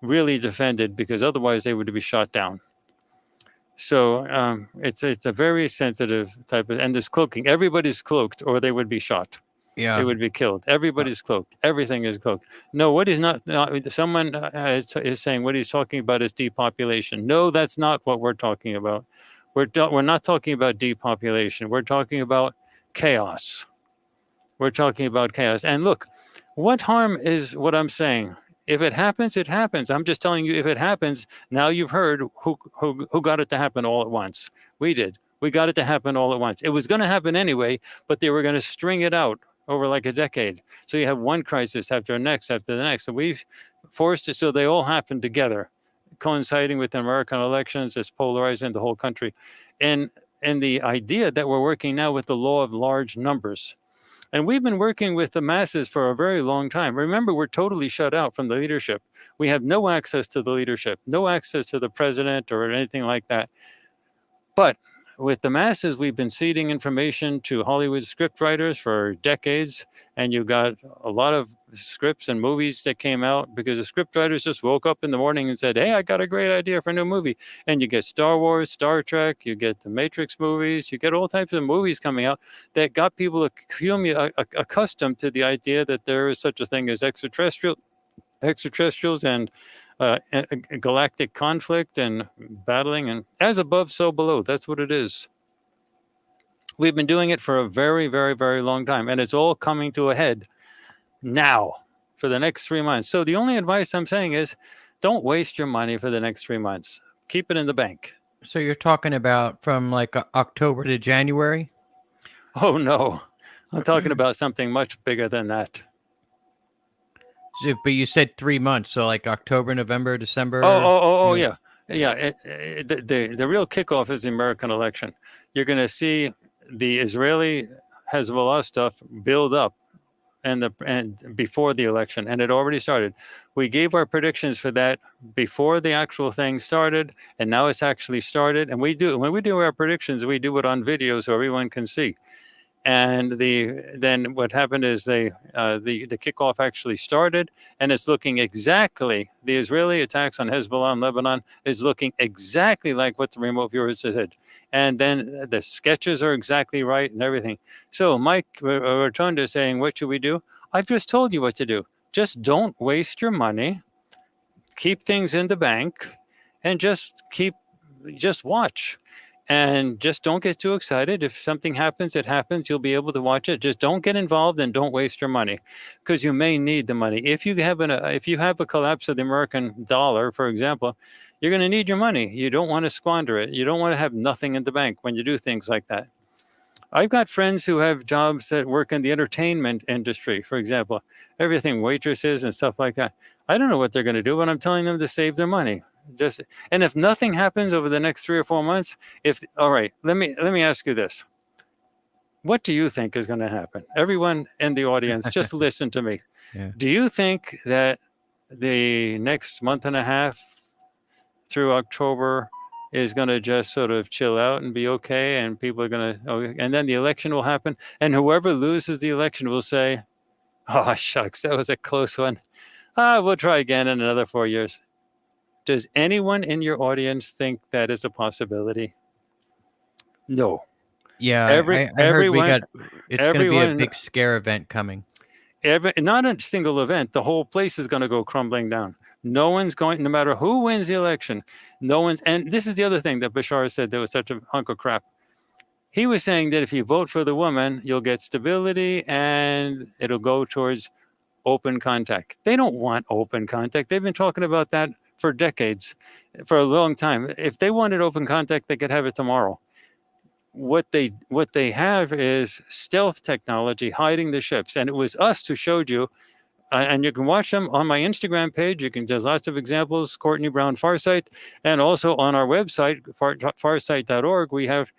S2: really defended, because otherwise they would be shot down. So it's a very sensitive type of, and there's cloaking. Everybody's cloaked, or they would be shot.
S1: Yeah.
S2: They would be killed. Everybody's cloaked. Everything is cloaked. No, what he's not someone is saying what he's talking about is depopulation. No, that's not what we're talking about. We're not talking about depopulation. We're talking about chaos. We're talking about chaos. And look, what harm is what I'm saying? If it happens, it happens. I'm just telling you, if it happens, now you've heard who got it to happen all at once. We did. We got it to happen all at once. It was going to happen anyway, but they were going to string it out over like a decade. So you have one crisis after the next, after the next. So we've forced it so they all happen together, coinciding with the American elections. It's polarizing the whole country. And the idea that we're working now with the law of large numbers. And we've been working with the masses for a very long time. Remember, we're totally shut out from the leadership. We have no access to the leadership, no access to the president or anything like that. But with the masses, we've been seeding information to Hollywood script writers for decades. And you got a lot of scripts and movies that came out because the script writers just woke up in the morning and said, hey, I got a great idea for a new movie. And you get Star Wars, Star Trek, you get the Matrix movies, you get all types of movies coming out that got people accustomed to the idea that there is such a thing as extraterrestrials and galactic conflict and battling, and as above, so below. That's what it is. We've been doing it for a very, very, very long time, and it's all coming to a head now for the next 3 months. So the only advice I'm saying is don't waste your money for the next 3 months. Keep it in the bank.
S1: So you're talking about from like October to January?
S2: Oh, no. I'm talking about something much bigger than that.
S1: But you said 3 months, so like October, November, December.
S2: Yeah. The real kickoff is the American election. You're going to see the Israeli Hezbollah stuff build up, and before the election, and it already started. We gave our predictions for that before the actual thing started, and now it's actually started. And when we do our predictions, we do it on video so everyone can see. And then what happened is the kickoff actually started, and it's looking exactly, the Israeli attacks on Hezbollah and Lebanon is looking exactly like what the remote viewers said. And then the sketches are exactly right and everything. So Mike Rotonda is saying, what should we do? I've just told you what to do. Just don't waste your money. Keep things in the bank, and just watch. And just don't get too excited. If something happens, it happens. You'll be able to watch it. Just don't get involved and don't waste your money, because you may need the money. If you have a collapse of the American dollar, for example, you're going to need your money. You don't want to squander it. You don't want to have nothing in the bank when you do things like that. I've got friends who have jobs that work in the entertainment industry, for example, everything, waitresses and stuff like that. I don't know what they're going to do, but I'm telling them to save their money. And if nothing happens over the next 3 or 4 months, all right, let me ask you this. What do you think is going to happen? Everyone in the audience, just listen to me.
S1: Yeah.
S2: Do you think that the next month and a half through October is going to just sort of chill out and be okay, and people are going to, and then the election will happen, and whoever loses the election will say, oh, shucks, that was a close one. We'll try again in another 4 years. Does anyone in your audience think that is a possibility? No.
S1: Yeah, I heard it's going to be a big scare event coming.
S2: Not a single event. The whole place is going to go crumbling down. No one's going, no matter who wins the election, and this is the other thing that Bashar said that was such a hunk of crap. He was saying that if you vote for the woman, you'll get stability and it'll go towards open contact. They don't want open contact. They've been talking about that for decades, for a long time. If they wanted open contact, they could have it tomorrow. What they have is stealth technology hiding the ships. And it was us who showed you And you can watch them on my Instagram page. There's lots of examples, Courtney Brown Farsight, and also on our website, farsight.org, we have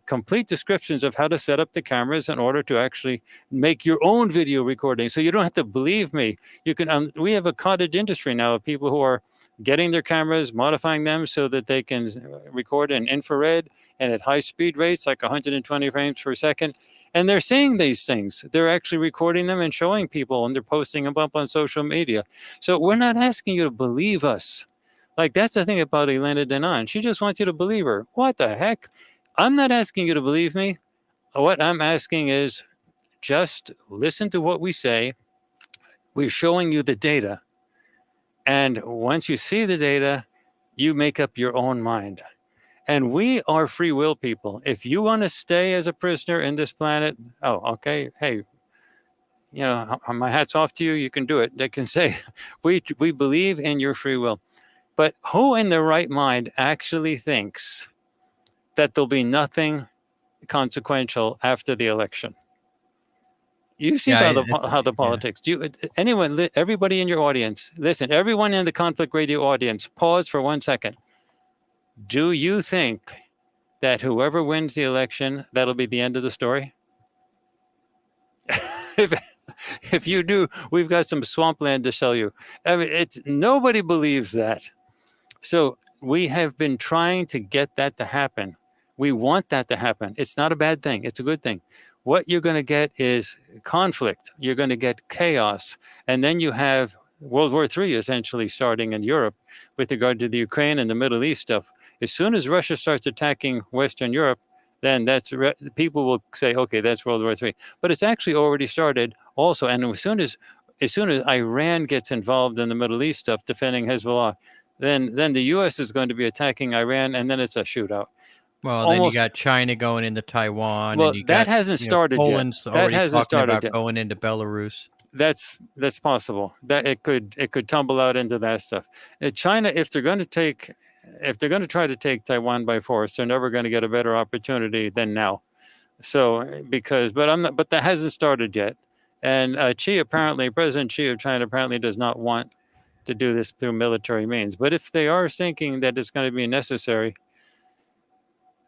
S2: complete descriptions of how to set up the cameras in order to actually make your own video recording. So you don't have to believe me. You can. We have a cottage industry now of people who are getting their cameras, modifying them so that they can record in infrared and at high speed rates, like 120 frames per second. And they're saying these things. They're actually recording them and showing people, and they're posting them up on social media. So we're not asking you to believe us. Like, that's the thing about Elena Denon. She just wants you to believe her. What the heck? I'm not asking you to believe me. What I'm asking is just listen to what we say. We're showing you the data. And once you see the data, you make up your own mind. And we are free will people. If you want to stay as a prisoner in this planet, oh, okay, hey, my hat's off to you. You can do it. They can say, we believe in your free will. But who in their right mind actually thinks that there'll be nothing consequential after the election? You see how the politics. Do anyone? Everybody in your audience, listen. Everyone in the Conflict Radio audience, pause for 1 second. Do you think that whoever wins the election, that'll be the end of the story? if you do, we've got some swampland to sell you. I mean, nobody believes that. So we have been trying to get that to happen. We want that to happen. It's not a bad thing. It's a good thing. What you're going to get is conflict. You're going to get chaos. And then you have World War III essentially starting in Europe with regard to the Ukraine and the Middle East stuff. As soon as Russia starts attacking Western Europe, then people will say, okay, that's World War III. But it's actually already started also. And as soon as Iran gets involved in the Middle East stuff, defending Hezbollah, then the U.S. is going to be attacking Iran, and then it's a shootout.
S1: Well, then you got China going into Taiwan.
S2: Well,
S1: and you
S2: that
S1: got,
S2: hasn't started
S1: Poland's
S2: yet.
S1: Already
S2: that hasn't
S1: talking
S2: started
S1: about
S2: yet.
S1: Going into Belarus.
S2: That's possible. That it could tumble out into that stuff. China, if they're going to try to take Taiwan by force, they're never going to get a better opportunity than now. So but that hasn't started yet. And President Xi of China apparently does not want to do this through military means. But if they are thinking that it's going to be necessary,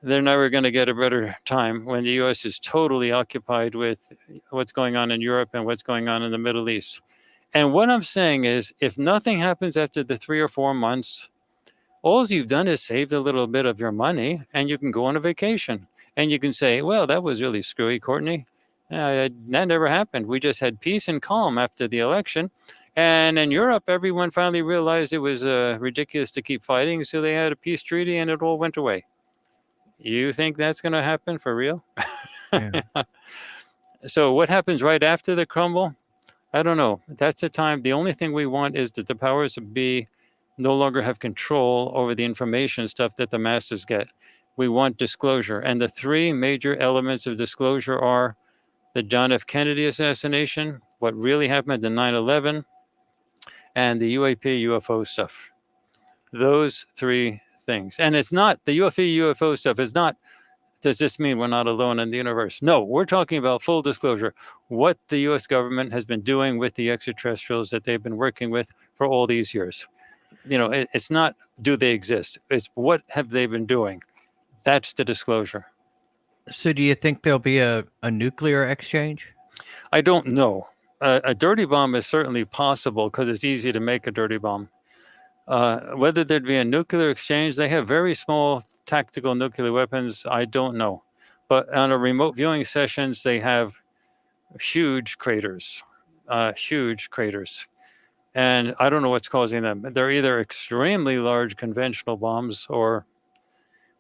S2: they're never going to get a better time when the U.S. is totally occupied with what's going on in Europe and what's going on in the Middle East. And what I'm saying is, if nothing happens after the 3 or 4 months, all you've done is saved a little bit of your money, and you can go on a vacation. And you can say, well, that was really screwy, Courtney. That never happened. We just had peace and calm after the election. And in Europe, everyone finally realized it was ridiculous to keep fighting, so they had a peace treaty, and it all went away. You think that's going to happen for real?
S1: Yeah.
S2: So what happens right after the crumble? I don't know. That's the time. The only thing we want is that the powers that be no longer have control over the information stuff that the masses get. We want disclosure. And the 3 major elements of disclosure are the John F. Kennedy assassination, what really happened in 9/11, and the UAP UFO stuff. Those 3 things. And it's not, the UFO stuff is not, does this mean we're not alone in the universe? No, we're talking about full disclosure. What the U.S. government has been doing with the extraterrestrials that they've been working with for all these years. It's not, do they exist? It's what have they been doing? That's the disclosure.
S1: So do you think there'll be a nuclear exchange?
S2: I don't know. A dirty bomb is certainly possible because it's easy to make a dirty bomb. Whether there'd be a nuclear exchange, they have very small tactical nuclear weapons. I don't know. But on a remote viewing sessions, they have huge craters. And I don't know what's causing them. They're either extremely large conventional bombs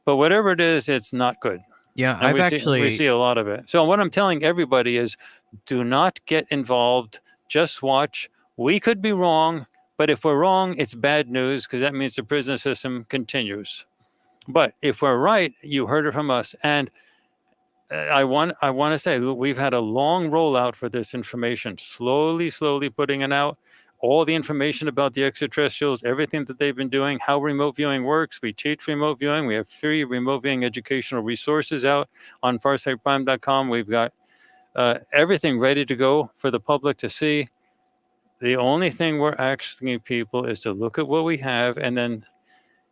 S2: but whatever it is, it's not good.
S1: Yeah,
S2: And
S1: we
S2: see a lot of it. So what I'm telling everybody is, do not get involved. Just watch. We could be wrong, but if we're wrong, it's bad news because that means the prison system continues. But if we're right, you heard it from us. And I want to say we've had a long rollout for this information, slowly putting it out. All the information about the extraterrestrials, everything that they've been doing, how remote viewing works. We teach remote viewing. We have free remote viewing educational resources out on FarsightPrime.com. We've got everything ready to go for the public to see. The only thing we're asking people is to look at what we have, and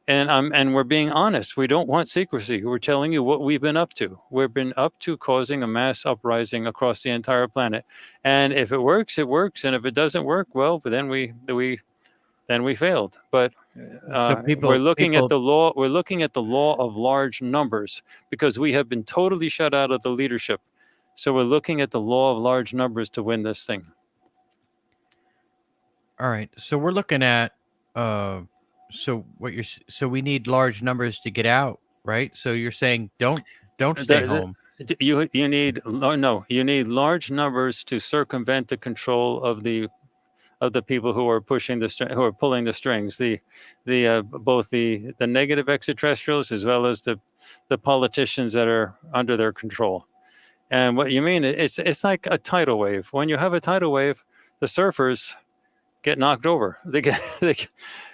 S2: we're being honest. We don't want secrecy. We're telling you what we've been up to. We've been up to causing a mass uprising across the entire planet. And if it works, it works. And if it doesn't work, well, then we failed. But
S1: So
S2: we're
S1: people
S2: looking at
S1: people
S2: the law. We're looking at the law of large numbers because we have been totally shut out of the leadership. So we're looking at the law of large numbers to win this thing.
S1: All right. So we're looking at so we need large numbers to get out, right? So you're saying don't stay home.
S2: You need you need large numbers to circumvent the control of the people who are pushing who are pulling the strings, both the negative extraterrestrials as well as the politicians that are under their control. And what you mean, it's like a tidal wave. When you have a tidal wave, the surfers get knocked over. They get,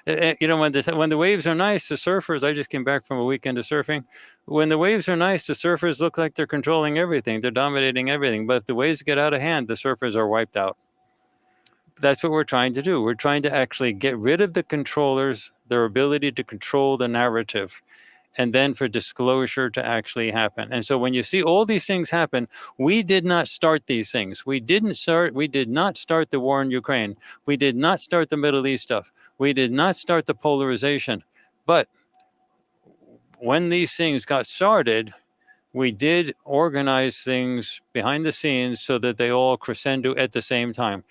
S2: when the waves are nice, the surfers. I just came back from a weekend of surfing. When the waves are nice, the surfers look like they're controlling everything. They're dominating everything. But if the waves get out of hand, the surfers are wiped out. That's what we're trying to do. We're trying to actually get rid of the controllers, their ability to control the narrative, and then for disclosure to actually happen. And so when you see all these things happen, we did not start these things. We did not start the war in Ukraine. We did not start the Middle East stuff. We did not start the polarization. But when these things got started, we did organize things behind the scenes so that they all crescendo at the same time.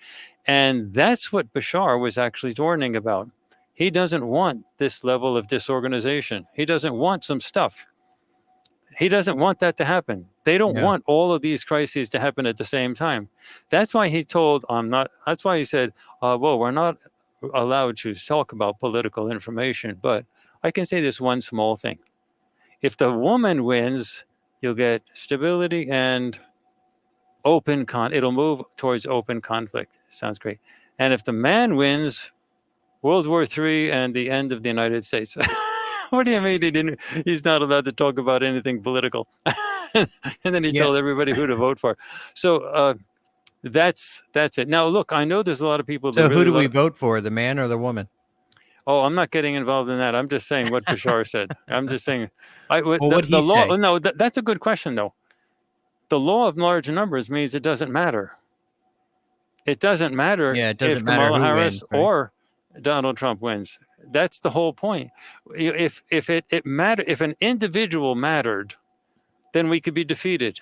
S2: And that's what Bashar was actually warning about. He doesn't want this level of disorganization. He doesn't want some stuff. He doesn't want that to happen. They don't want all of these crises to happen at the same time. That's why he told, that's why he said, well, we're not allowed to talk about political information, but I can say this one small thing. If the woman wins, you'll get stability and it'll move towards open conflict. Sounds great. And if the man wins, World War III and the end of the United States. What do you mean he's not allowed to talk about anything political? And then he told everybody who to vote for. So that's it. Now, look, I know there's a lot of people.
S1: So who do we vote for, the man or the woman?
S2: Oh, I'm not getting involved in that. I'm just saying what Bashar said. I'm just saying.
S1: What'd he
S2: law.
S1: say?
S2: No, that's a good question, though. The law of large numbers means it doesn't matter. It doesn't matter if Kamala Harris or Donald Trump wins. That's the whole point. If an individual mattered, then we could be defeated.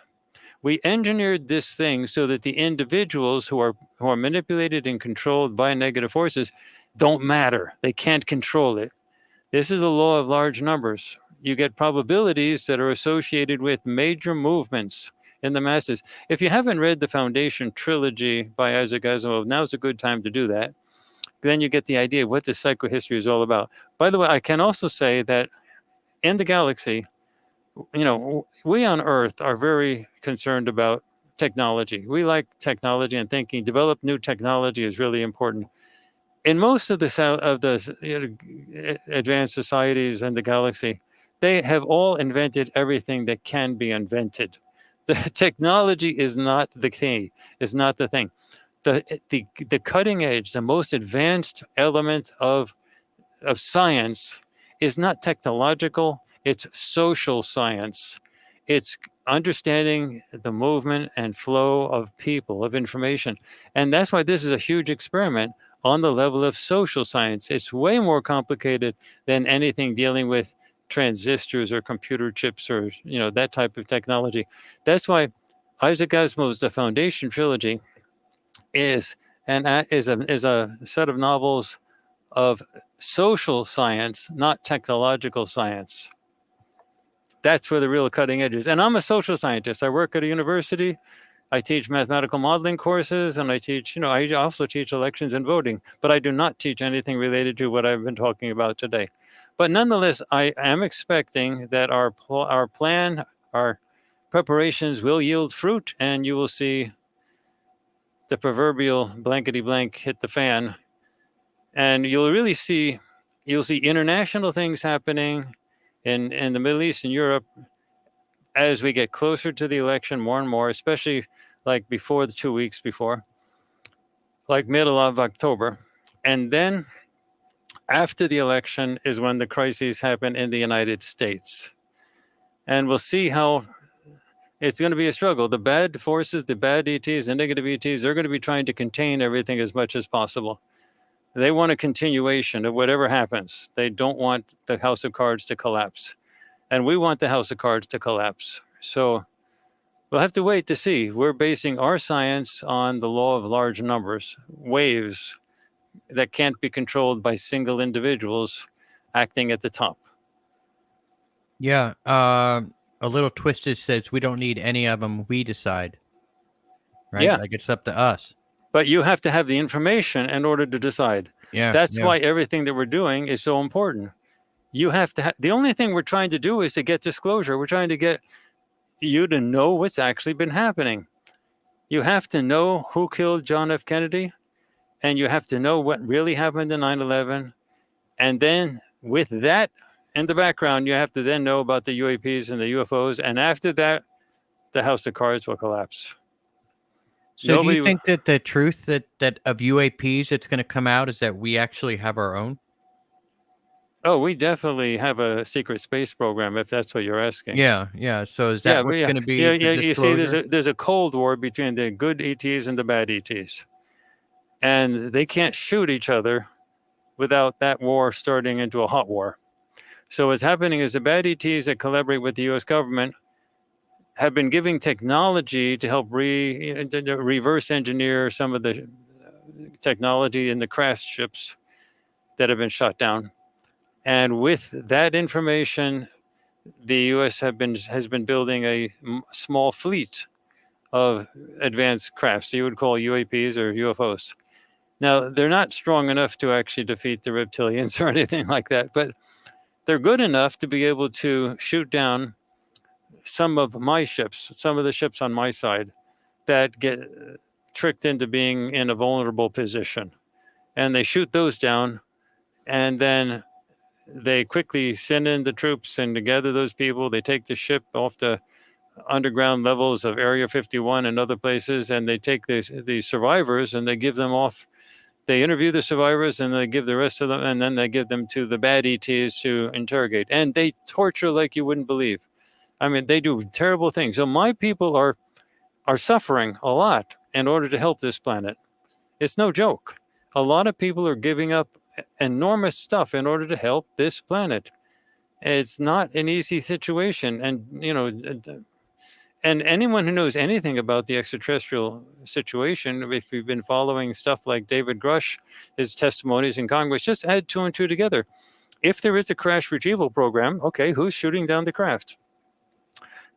S2: We engineered this thing so that the individuals who are manipulated and controlled by negative forces don't matter. They can't control it. This is the law of large numbers. You get probabilities that are associated with major movements in the masses. If you haven't read the Foundation trilogy by Isaac Asimov, now's a good time to do that. Then you get the idea of what the psychohistory is all about. By the way, I can also say that in the galaxy, we on Earth are very concerned about technology. We like technology and thinking. Develop new technology is really important. In most of the advanced societies in the galaxy, they have all invented everything that can be invented. The technology is not the key. Is not the thing. The cutting edge, the most advanced element of science is not technological. It's social science. It's understanding the movement and flow of people, of information. And that's why this is a huge experiment on the level of social science. It's way more complicated than anything dealing with transistors or computer chips or that type of technology. That's why Isaac Asimov's The Foundation trilogy is a set of novels of social science, not technological science. That's where the real cutting edge is. And I'm a social scientist. I work at a university. I teach mathematical modeling courses, and I teach, I also teach elections and voting, but I do not teach anything related to what I've been talking about today. But nonetheless, I am expecting that our plan, our preparations will yield fruit, and you will see the proverbial blankety blank hit the fan, and you'll see international things happening in the Middle East and Europe as we get closer to the election more and more, especially like before the 2 weeks before. like middle of October. And then after the election is when the crises happen in the United States. And we'll see how it's going to be a struggle. The bad forces, the bad ETs, the negative ETs, they're going to be trying to contain everything as much as possible. They want a continuation of whatever happens. They don't want the house of cards to collapse. And we want the house of cards to collapse. So we'll have to wait to see. We're basing our science on the law of large numbers, waves that can't be controlled by single individuals acting at the top.
S1: Yeah. A little twisted says we don't need any of them. We decide. Right.
S2: Yeah.
S1: Like it's up to us.
S2: But you have to have the information in order to decide.
S1: Yeah.
S2: That's
S1: yeah.
S2: why everything that we're doing is so important. You have to the only thing we're trying to do is to get disclosure. We're trying to get you to know what's actually been happening. You have to know who killed John F. Kennedy, and you have to know what really happened in 9/11. And then with that in the background, you have to then know about the UAPs and the UFOs. And after that, the house of cards will collapse.
S1: So do you think that the truth that of UAPs that's going to come out is that we actually have our own?
S2: Oh, we definitely have a secret space program, if that's what you're asking.
S1: Yeah, yeah. So is that what's going to be?
S2: Yeah,
S1: the
S2: you see,
S1: disclosure?
S2: there's a cold war between the good ETs and the bad ETs, and they can't shoot each other without that war starting into a hot war. So what's happening is the bad ETs that collaborate with the U.S. government have been giving technology to help reverse engineer some of the technology in the crash ships that have been shot down. And with that information, the U.S. has been building a small fleet of advanced crafts you would call UAPs or UFOs. Now, they're not strong enough to actually defeat the reptilians or anything like that, but they're good enough to be able to shoot down some of my ships, some of the ships on my side that get tricked into being in a vulnerable position. And they shoot those down, and then they quickly send in the troops and gather those people. They take the ship off the underground levels of Area 51 and other places, and they take the survivors and they give them off. They interview the survivors and they give the rest of them, and then they give them to the bad ETs to interrogate. And they torture like you wouldn't believe. I mean, they do terrible things. So my people are suffering a lot in order to help this planet. It's no joke. A lot of people are giving up enormous stuff in order to help this planet. It's not an easy situation. And, and anyone who knows anything about the extraterrestrial situation, if you've been following stuff like David Grush, his testimonies in Congress, just add 2 and 2 together. If there is a crash retrieval program, okay, who's shooting down the craft?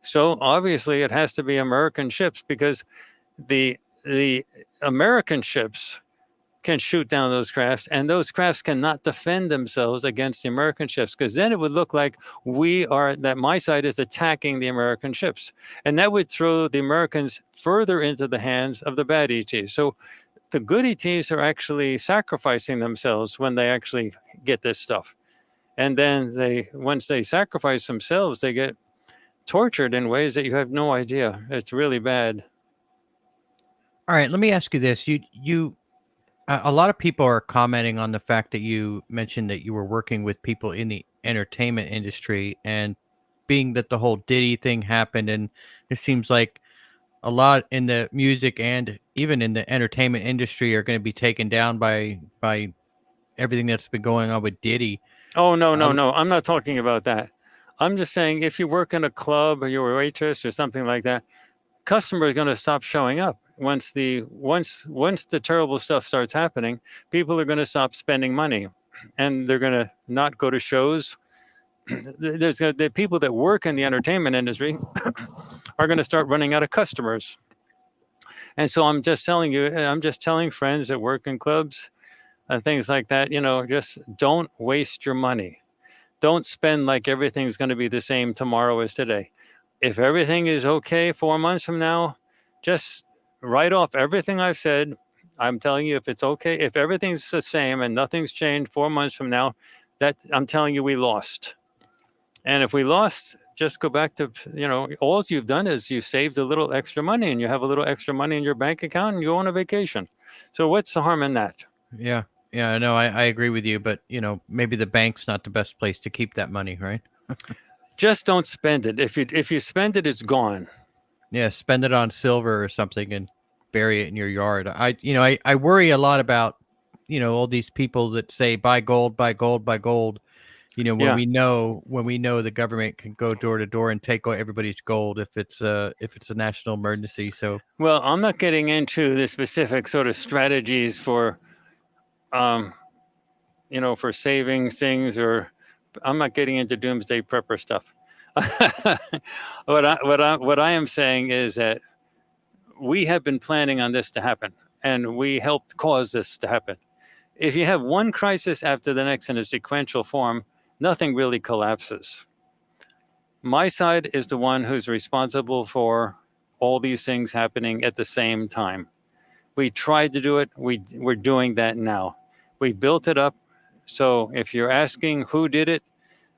S2: So obviously it has to be American ships, because the American ships can shoot down those crafts, and those crafts cannot defend themselves against the American ships, because then it would look like that my side is attacking the American ships, and that would throw the Americans further into the hands of the bad ETs. So the good ETs are actually sacrificing themselves when they actually get this stuff, and then once they sacrifice themselves, they get tortured in ways that you have no idea. It's really bad.
S1: All right, let me ask you this: a lot of people are commenting on the fact that you mentioned that you were working with people in the entertainment industry, and being that the whole Diddy thing happened, and it seems like a lot in the music and even in the entertainment industry are going to be taken down by everything that's been going on with Diddy.
S2: Oh, no. I'm not talking about that. I'm just saying, if you work in a club or you're a waitress or something like that, customers are going to stop showing up. Once the terrible stuff starts happening, people are going to stop spending money, and they're going to not go to shows. There's the people that work in the entertainment industry are going to start running out of customers. And so I'm just telling friends that work in clubs and things like that, just don't waste your money. Don't spend like everything's going to be the same tomorrow as today. If everything is okay 4 months from now, just write off everything I've said. I'm telling you, if it's okay, if everything's the same and nothing's changed 4 months from now, that I'm telling you, we lost. And if we lost, just go back to, all you've done is you've saved a little extra money, and you have a little extra money in your bank account, and you go on a vacation. So what's the harm in that?
S1: Yeah. Yeah, no, I agree with you, but maybe the bank's not the best place to keep that money, right?
S2: Just don't spend it. If you spend it, it's gone.
S1: Yeah, spend it on silver or something and bury it in your yard. I worry a lot about, all these people that say buy gold, buy gold, buy gold. When
S2: Yeah.
S1: we know the government can go door to door and take everybody's gold if it's a national emergency. So
S2: Well, I'm not getting into the specific sort of strategies for, um, for saving things, or I'm not getting into doomsday prepper stuff. What I am saying is that we have been planning on this to happen, and we helped cause this to happen. If you have one crisis after the next in a sequential form, nothing really collapses. My side is the one who's responsible for all these things happening at the same time. We tried to do it. We're doing that now. We built it up. So if you're asking who did it,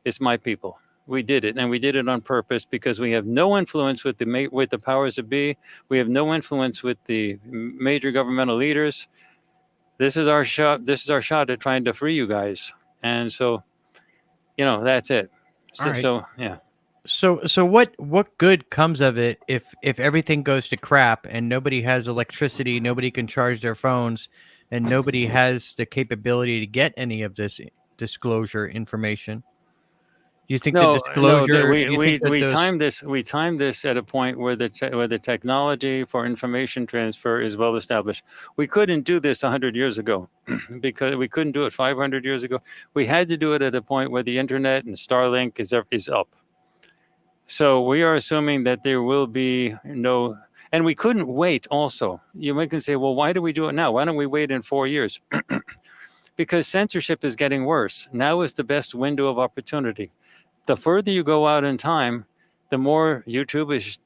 S2: it's my people. We did it, and we did it on purpose because we have no influence with the powers that be. We have no influence with the major governmental leaders. This is our shot. This is our shot at trying to free you guys. And so, that's it.
S1: all
S2: So,
S1: right.
S2: so yeah.
S1: So what good comes of it if everything goes to crap and nobody has electricity, nobody can charge their phones, and nobody has the capability to get any of this disclosure information? Do you think the
S2: No.
S1: disclosure? Do you think that
S2: We
S1: those?
S2: timed this. We timed this at a point where the technology for information transfer is well established. We couldn't do this 100 years ago, because we couldn't do it 500 years ago. We had to do it at a point where the internet and Starlink is up. So we are assuming that there will be no, and we couldn't wait. Also, you can say, well, why do we do it now? Why don't we wait in 4 years? Because censorship is getting worse. Now is the best window of opportunity. The further you go out in time, the more YouTube is,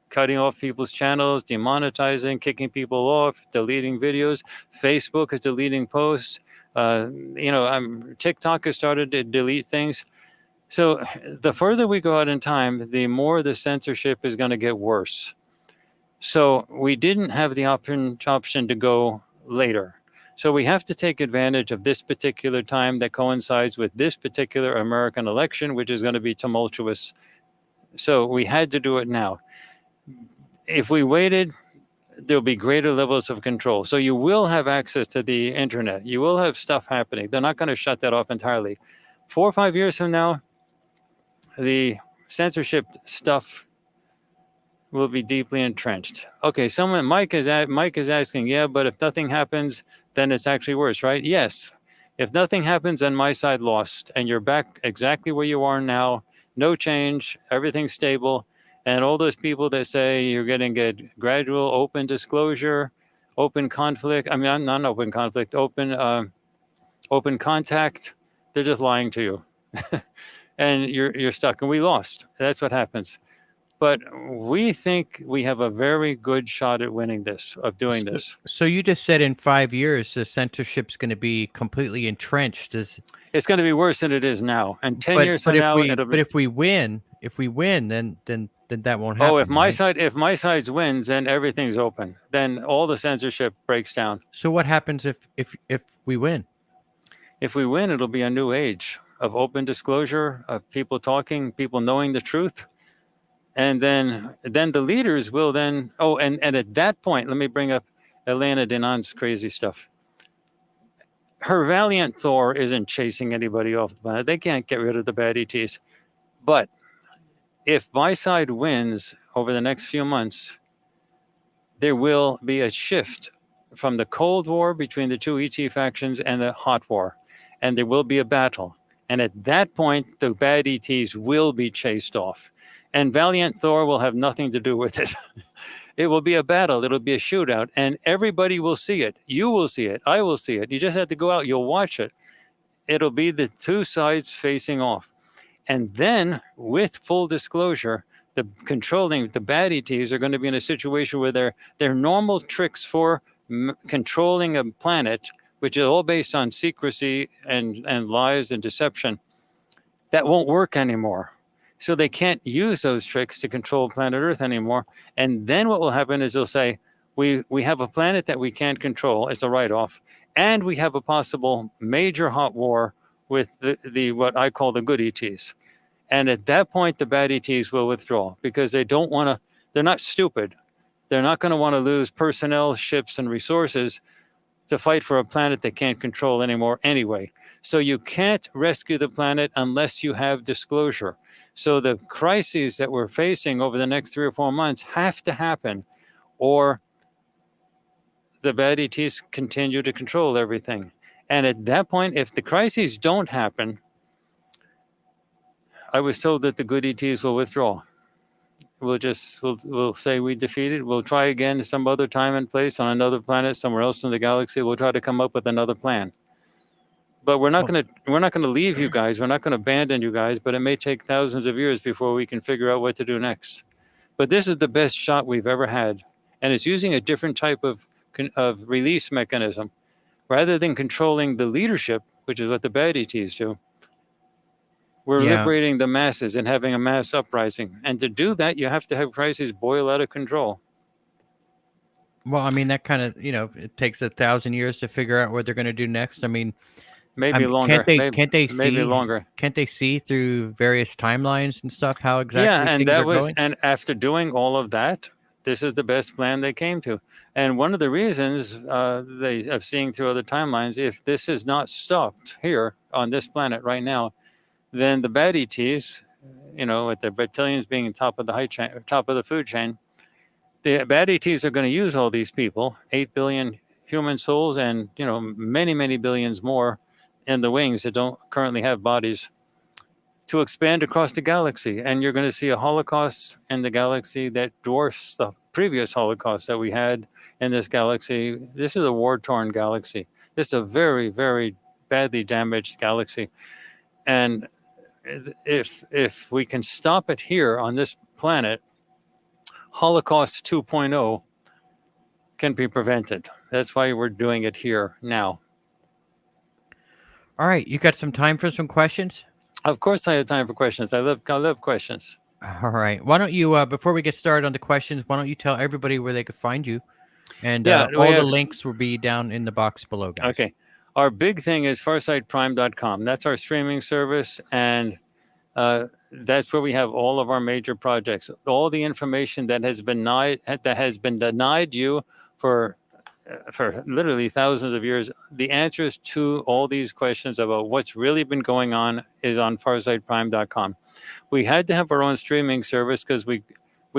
S2: cutting off people's channels, demonetizing, kicking people off, deleting videos. Facebook is deleting posts. TikTok has started to delete things. So the further we go out in time, the more the censorship is going to get worse. So we didn't have the option to go later. So we have to take advantage of this particular time that coincides with this particular American election, which is going to be tumultuous. So we had to do it now. If we waited, there'll be greater levels of control. So you will have access to the internet. You will have stuff happening. They're not going to shut that off entirely. 4 or 5 years from now, the censorship stuff will be deeply entrenched. Okay, Mike is asking, yeah, but if nothing happens, then it's actually worse, right? Yes. If nothing happens, then my side lost, and you're back exactly where you are now. No change, everything's stable, and all those people that say you're going to get gradual open disclosure, open conflict. I mean, not open conflict, open contact. They're just lying to you, and you're stuck. And we lost. That's what happens. But we think we have a very good shot at winning this, of doing this.
S1: So you just said in 5 years the censorship's going to be completely entrenched.
S2: It's going to be worse than it is now. And 10 years
S1: But
S2: from now, it'll be.
S1: if we win, then that won't happen.
S2: Oh, if my
S1: right?
S2: side wins, then everything's open. Then all the censorship breaks down.
S1: So what happens if we win?
S2: If we win, it'll be a new age of open disclosure, of people talking, people knowing the truth. And then the leaders will then, and at that point, let me bring up Elena Dinan's crazy stuff. Her valiant Thor isn't chasing anybody off the planet. They can't get rid of the bad ETs. But if my side wins over the next few months, there will be a shift from the Cold War between the two ET factions and the Hot War. And there will be a battle. And at that point, the bad ETs will be chased off. And Valiant Thor will have nothing to do with it. It will be a battle. It'll be a shootout. And everybody will see it. You will see it. I will see it. You just have to go out. You'll watch it. It'll be the two sides facing off. And then, with full disclosure, the bad ETs are going to be in a situation where their normal tricks for controlling a planet, which is all based on secrecy and lies and deception, that won't work anymore. So they can't use those tricks to control planet Earth anymore. And then what will happen is they'll say, We have a planet that we can't control. It's a write-off. And we have a possible major hot war with the what I call the good ETs. And at that point, the bad ETs will withdraw because they don't want to, they're not stupid. They're not going to want to lose personnel, ships, and resources to fight for a planet they can't control anymore anyway. So you can't rescue the planet unless you have disclosure. So the crises that we're facing over the next 3 or 4 months have to happen, or the bad ETs continue to control everything. And at that point, if the crises don't happen, I was told that the good ETs will withdraw. We'll say we defeated. We'll try again some other time and place on another planet somewhere else in the galaxy. We'll try to come up with another plan. But we're not going to leave you guys. We're not going to abandon you guys. But it may take thousands of years before we can figure out what to do next. But this is the best shot we've ever had, and it's using a different type of release mechanism, rather than controlling the leadership, which is what the bad ETs do. We're liberating the masses and having a mass uprising. And to do that, you have to have crises boil out of control.
S1: Well, I mean, that kind of, it takes 1,000 years to figure out what they're going to do next. I mean,
S2: maybe longer.
S1: Can't they see?
S2: Maybe longer.
S1: Can't they see through various timelines and stuff how exactly things are going?
S2: And after doing all of that, this is the best plan they came to. And one of the reasons of seeing through other timelines, if this is not stopped here on this planet right now, then the bad ETs, with their reptilians being top of the food chain, the bad ETs are going to use all these people, 8 billion human souls, and many, many billions more in the wings that don't currently have bodies, to expand across the galaxy. And you're going to see a holocaust in the galaxy that dwarfs the previous holocaust that we had in this galaxy. This is a war-torn galaxy. This is a very, very badly damaged galaxy. And if we can stop it here on this planet, Holocaust 2.0 can be prevented. That's why we're doing it here now.
S1: All right, you got some time for some questions?
S2: Of course I have time for questions. I love questions.
S1: All right. Why don't you, before we get started on the questions, why don't you tell everybody where they could find you? And all the links will be down in the box below, guys.
S2: Okay. Our big thing is FarsightPrime.com. That's our streaming service, and that's where we have all of our major projects. All the information that has been denied you for literally thousands of years. The answers to all these questions about what's really been going on is on FarsightPrime.com. We had to have our own streaming service because we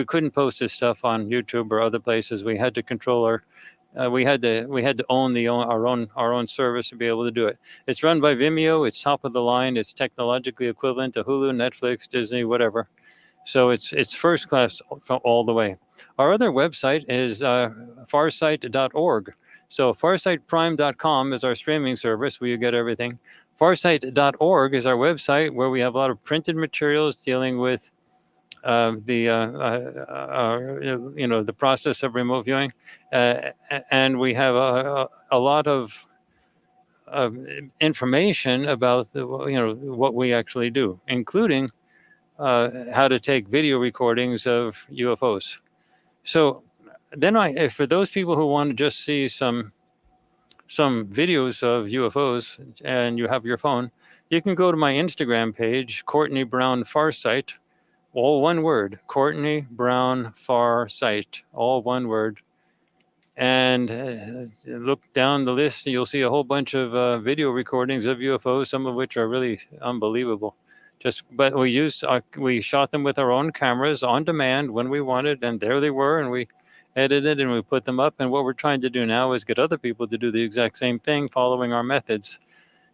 S2: couldn't post this stuff on YouTube or other places. We had to control our. We had to own our own service to be able to do it. It's run by Vimeo. It's top of the line. It's technologically equivalent to Hulu, Netflix, Disney, whatever. So it's first class all the way. Our other website is farsight.org. So farsightprime.com is our streaming service where you get everything. Farsight.org is our website where we have a lot of printed materials dealing with the process of remote viewing, and we have a lot of information about what we actually do, including how to take video recordings of UFOs. So then for those people who want to just see some videos of UFOs and you have your phone, you can go to my Instagram page, Courtney Brown Farsight. All one word, Courtney Brown Farsight, all one word. And look down the list and you'll see a whole bunch of video recordings of UFOs, some of which are really unbelievable. But we shot them with our own cameras on demand when we wanted, and there they were, and we edited and we put them up. And what we're trying to do now is get other people to do the exact same thing following our methods.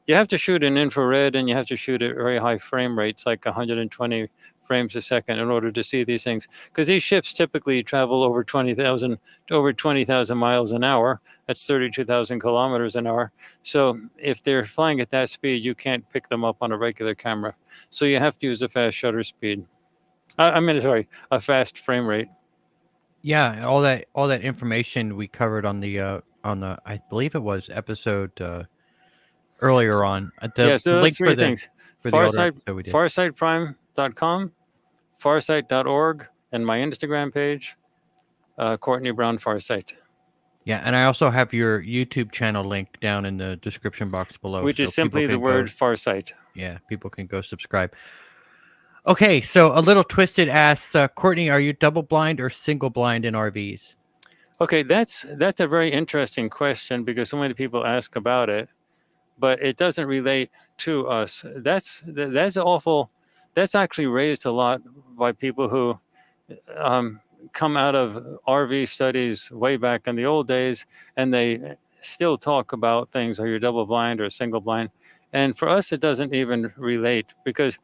S2: You have to shoot in infrared and you have to shoot at very high frame rates, like 120 frames a second, in order to see these things, because these ships typically travel over 20,000 miles an hour. That's 32,000 kilometers an hour. So if they're flying at that speed, you can't pick them up on a regular camera. So you have to use a fast shutter speed. A fast frame rate.
S1: Yeah, all that information we covered on the I believe it was episode earlier on.
S2: So those three things.
S1: FarsightPrime.com,
S2: farsight.org, and my Instagram page, Courtney Brown Farsight.
S1: Yeah, and I also have your YouTube channel link down in the description box below,
S2: which is
S1: so people
S2: simply the
S1: can
S2: word
S1: go.
S2: Farsight.
S1: Yeah, people can go subscribe. Okay, so a little twisted asks, Courtney, are you double blind or single blind in RVs?
S2: Okay, that's a very interesting question because so many people ask about it, but it doesn't relate to us. That's awful. That's actually raised a lot by people who um, come out of RV studies way back in the old days, and they still talk about things. Are you double blind or single blind? And for us, it doesn't even relate because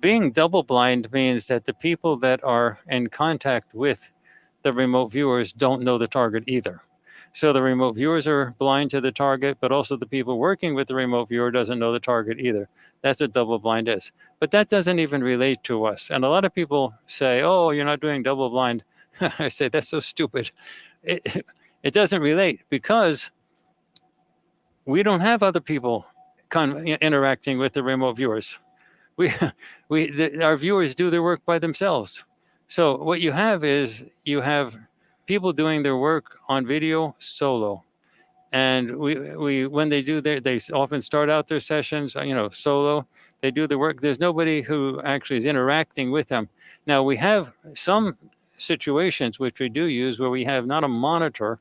S2: being double blind means that the people that are in contact with the remote viewers don't know the target either. So the remote viewers are blind to the target, but also the people working with the remote viewer doesn't know the target either. That's what double blind is. But that doesn't even relate to us. And a lot of people say, "Oh, you're not doing double blind." I say that's so stupid. It doesn't relate because we don't have other people interacting with the remote viewers. We our viewers do their work by themselves. So what you have is you have people doing their work on video solo, and we when they do they often start out their sessions solo. They do the work. There's nobody who actually is interacting with them. Now we have some situations which we do use where we have not a monitor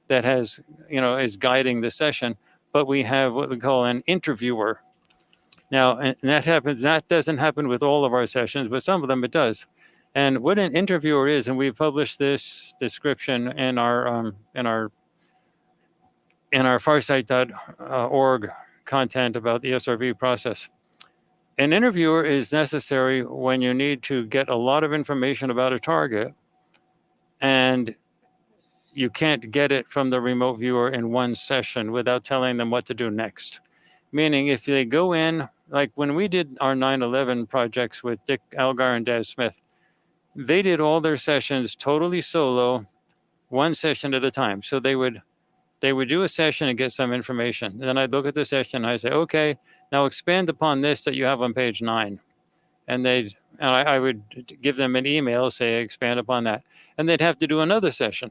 S2: that has is guiding the session, but we have what we call an interviewer. Now, and that happens. That doesn't happen with all of our sessions, but some of them it does. And what an interviewer is, and we've published this description in our farsight.org content about the SRV process. An interviewer is necessary when you need to get a lot of information about a target, and you can't get it from the remote viewer in one session without telling them what to do next. Meaning, if they go in, like when we did our 9/11 projects with Dick Algar and Daz Smith, they did all their sessions totally solo, one session at a time. So they would do a session and get some information. And then I'd look at the session and I'd say, okay, now expand upon this that you have on page 9. And I would give them an email, say, expand upon that. And they'd have to do another session.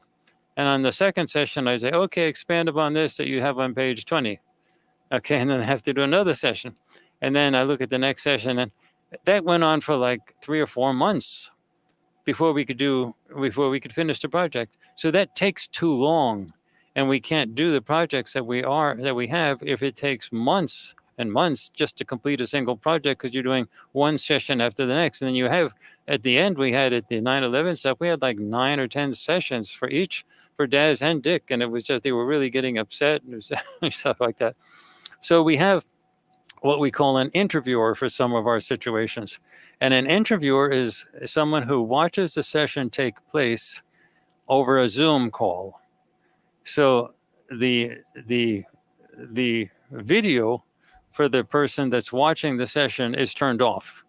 S2: And on the second session, I'd say, okay, expand upon this that you have on page 20. Okay, and then I have to do another session. And then I look at the next session, and that went on for like 3 or 4 months before we could finish the project. So that takes too long, and we can't do the projects that we have if it takes months and months just to complete a single project because you're doing one session after the next. And then you have, at the end, we had at the 9/11 stuff, we had like 9 or 10 sessions for each, for Daz and Dick. And it was just, they were really getting upset and stuff like that. So we have what we call an interviewer for some of our situations. And an interviewer is someone who watches the session take place over a Zoom call. So the video for the person that's watching the session is turned off.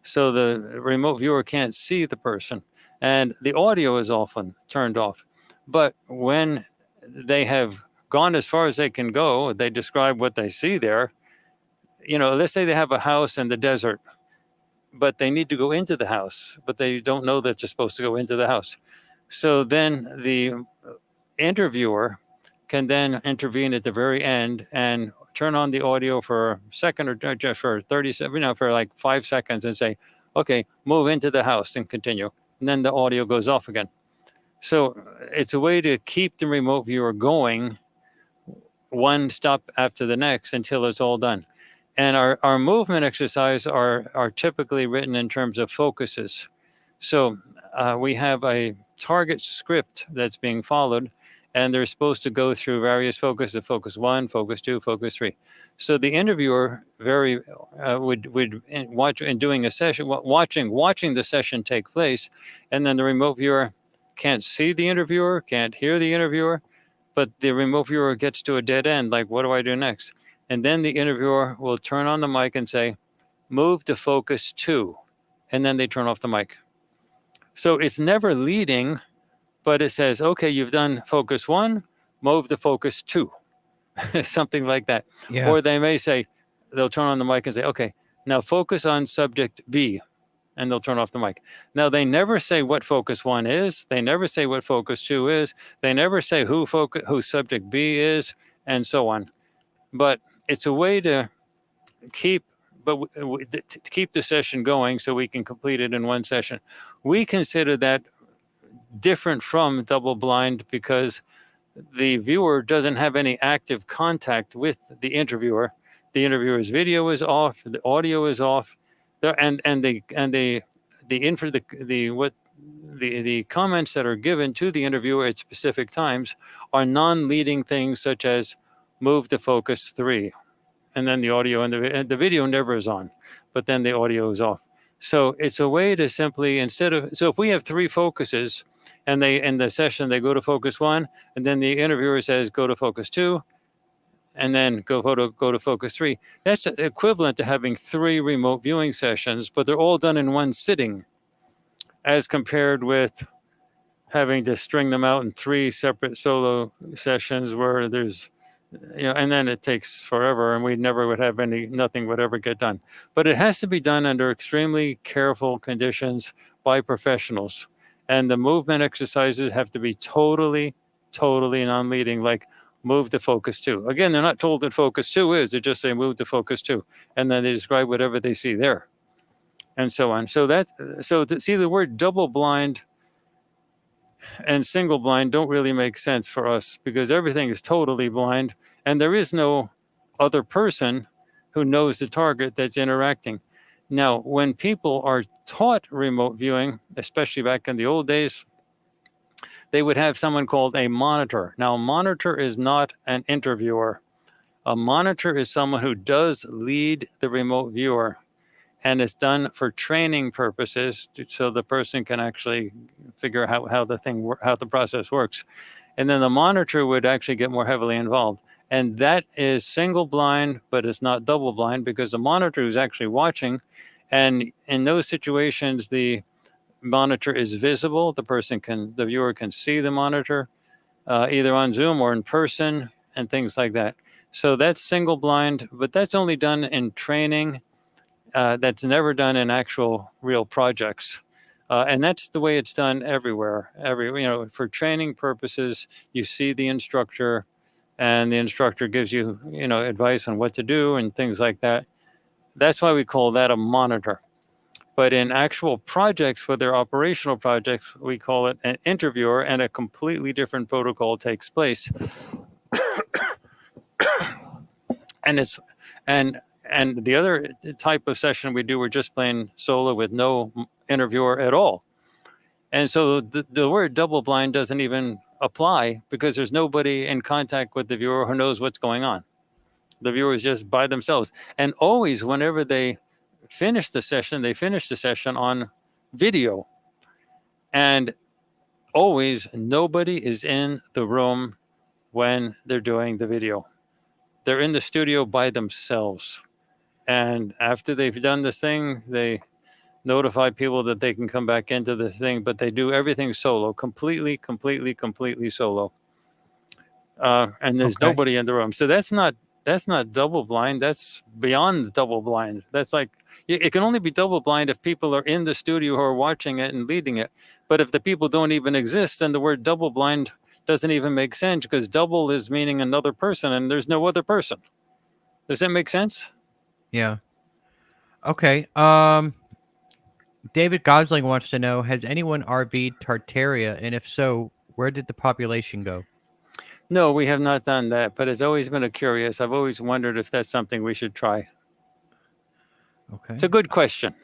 S2: So the remote viewer can't see the person. And the audio is often turned off. But when they have gone as far as they can go, they describe what they see there. Let's say they have a house in the desert, but they need to go into the house, but they don't know that you're supposed to go into the house. So then the interviewer can then intervene at the very end and turn on the audio for a second or just for 30 seconds, for like 5 seconds and say, okay, move into the house and continue. And then the audio goes off again. So it's a way to keep the remote viewer going one stop after the next until it's all done. And our movement exercise are typically written in terms of focuses. So we have a target script that's being followed, and they're supposed to go through various focuses: focus 1, focus 2, focus 3. So the interviewer would watch in doing a session, watching the session take place, and then the remote viewer can't see the interviewer, can't hear the interviewer, but the remote viewer gets to a dead end. Like, what do I do next? And then the interviewer will turn on the mic and say, move to focus 2. And then they turn off the mic. So it's never leading, but it says, okay, you've done focus 1, move to focus 2, something like that.
S1: Yeah.
S2: Or they may say, they'll turn on the mic and say, okay, now focus on subject B. and they'll turn off the mic. Now, they never say what focus 1 is. They never say what focus 2 is. They never say who subject B is, and so on. But it's a way to keep to keep the session going so we can complete it in one session. We consider that different from double blind because the viewer doesn't have any active contact with the interviewer. The interviewer's video is off, the audio is off, and the comments that are given to the interviewer at specific times are non-leading things such as move to focus 3, and then the audio and the video never is on, but then the audio is off. So it's a way to simply, so if we have 3 focuses and they in the session they go to focus 1, and then the interviewer says go to focus 2, and then go to focus 3. That's equivalent to having 3 remote viewing sessions, but they're all done in one sitting, as compared with having to string them out in 3 separate solo sessions where there's, and then it takes forever, and we never would have nothing would ever get done. But it has to be done under extremely careful conditions by professionals. And the movement exercises have to be totally non-leading, like move to focus 2. Again, they're not told what focus 2 is. They just say move to focus 2. And then they describe whatever they see there, and so on. So see, the word double blind and single blind don't really make sense for us because everything is totally blind and there is no other person who knows the target that's interacting. Now, when people are taught remote viewing, especially back in the old days, they would have someone called a monitor. Now, a monitor is not an interviewer. A monitor is someone who does lead the remote viewer, and it's done for training purposes so the person can actually figure out how the process works. And then the monitor would actually get more heavily involved. And that is single blind, but it's not double blind because the monitor is actually watching. And in those situations, the monitor is visible. The viewer can see the monitor, either on Zoom or in person and things like that. So that's single blind, but that's only done in training. That's never done in actual real projects. And that's the way it's done everywhere. For training purposes, you see the instructor and the instructor gives you, advice on what to do and things like that. That's why we call that a monitor. But in actual projects, where they're operational projects, we call it an interviewer, and a completely different protocol takes place. And the other type of session we do, we're just playing solo with no interviewer at all. And so the word double blind doesn't even apply because there's nobody in contact with the viewer who knows what's going on. The viewer is just by themselves. And always, whenever they finish the session on video. And always, nobody is in the room when they're doing the video. They're in the studio by themselves. And after they've done this thing, they notify people that they can come back into the thing, but they do everything solo, completely solo. And there's nobody in the room. So that's not double blind. That's beyond double blind. That's like, it can only be double blind if people are in the studio who are watching it and leading it. But if the people don't even exist, then the word double blind doesn't even make sense because double is meaning another person and there's no other person. Does that make sense?
S1: Yeah. Okay. David Gosling wants to know, has anyone RV'd Tartaria? And if so, where did the population go?
S2: No, we have not done that, but it's always been curious. I've always wondered if that's something we should try.
S1: Okay.
S2: It's a good question.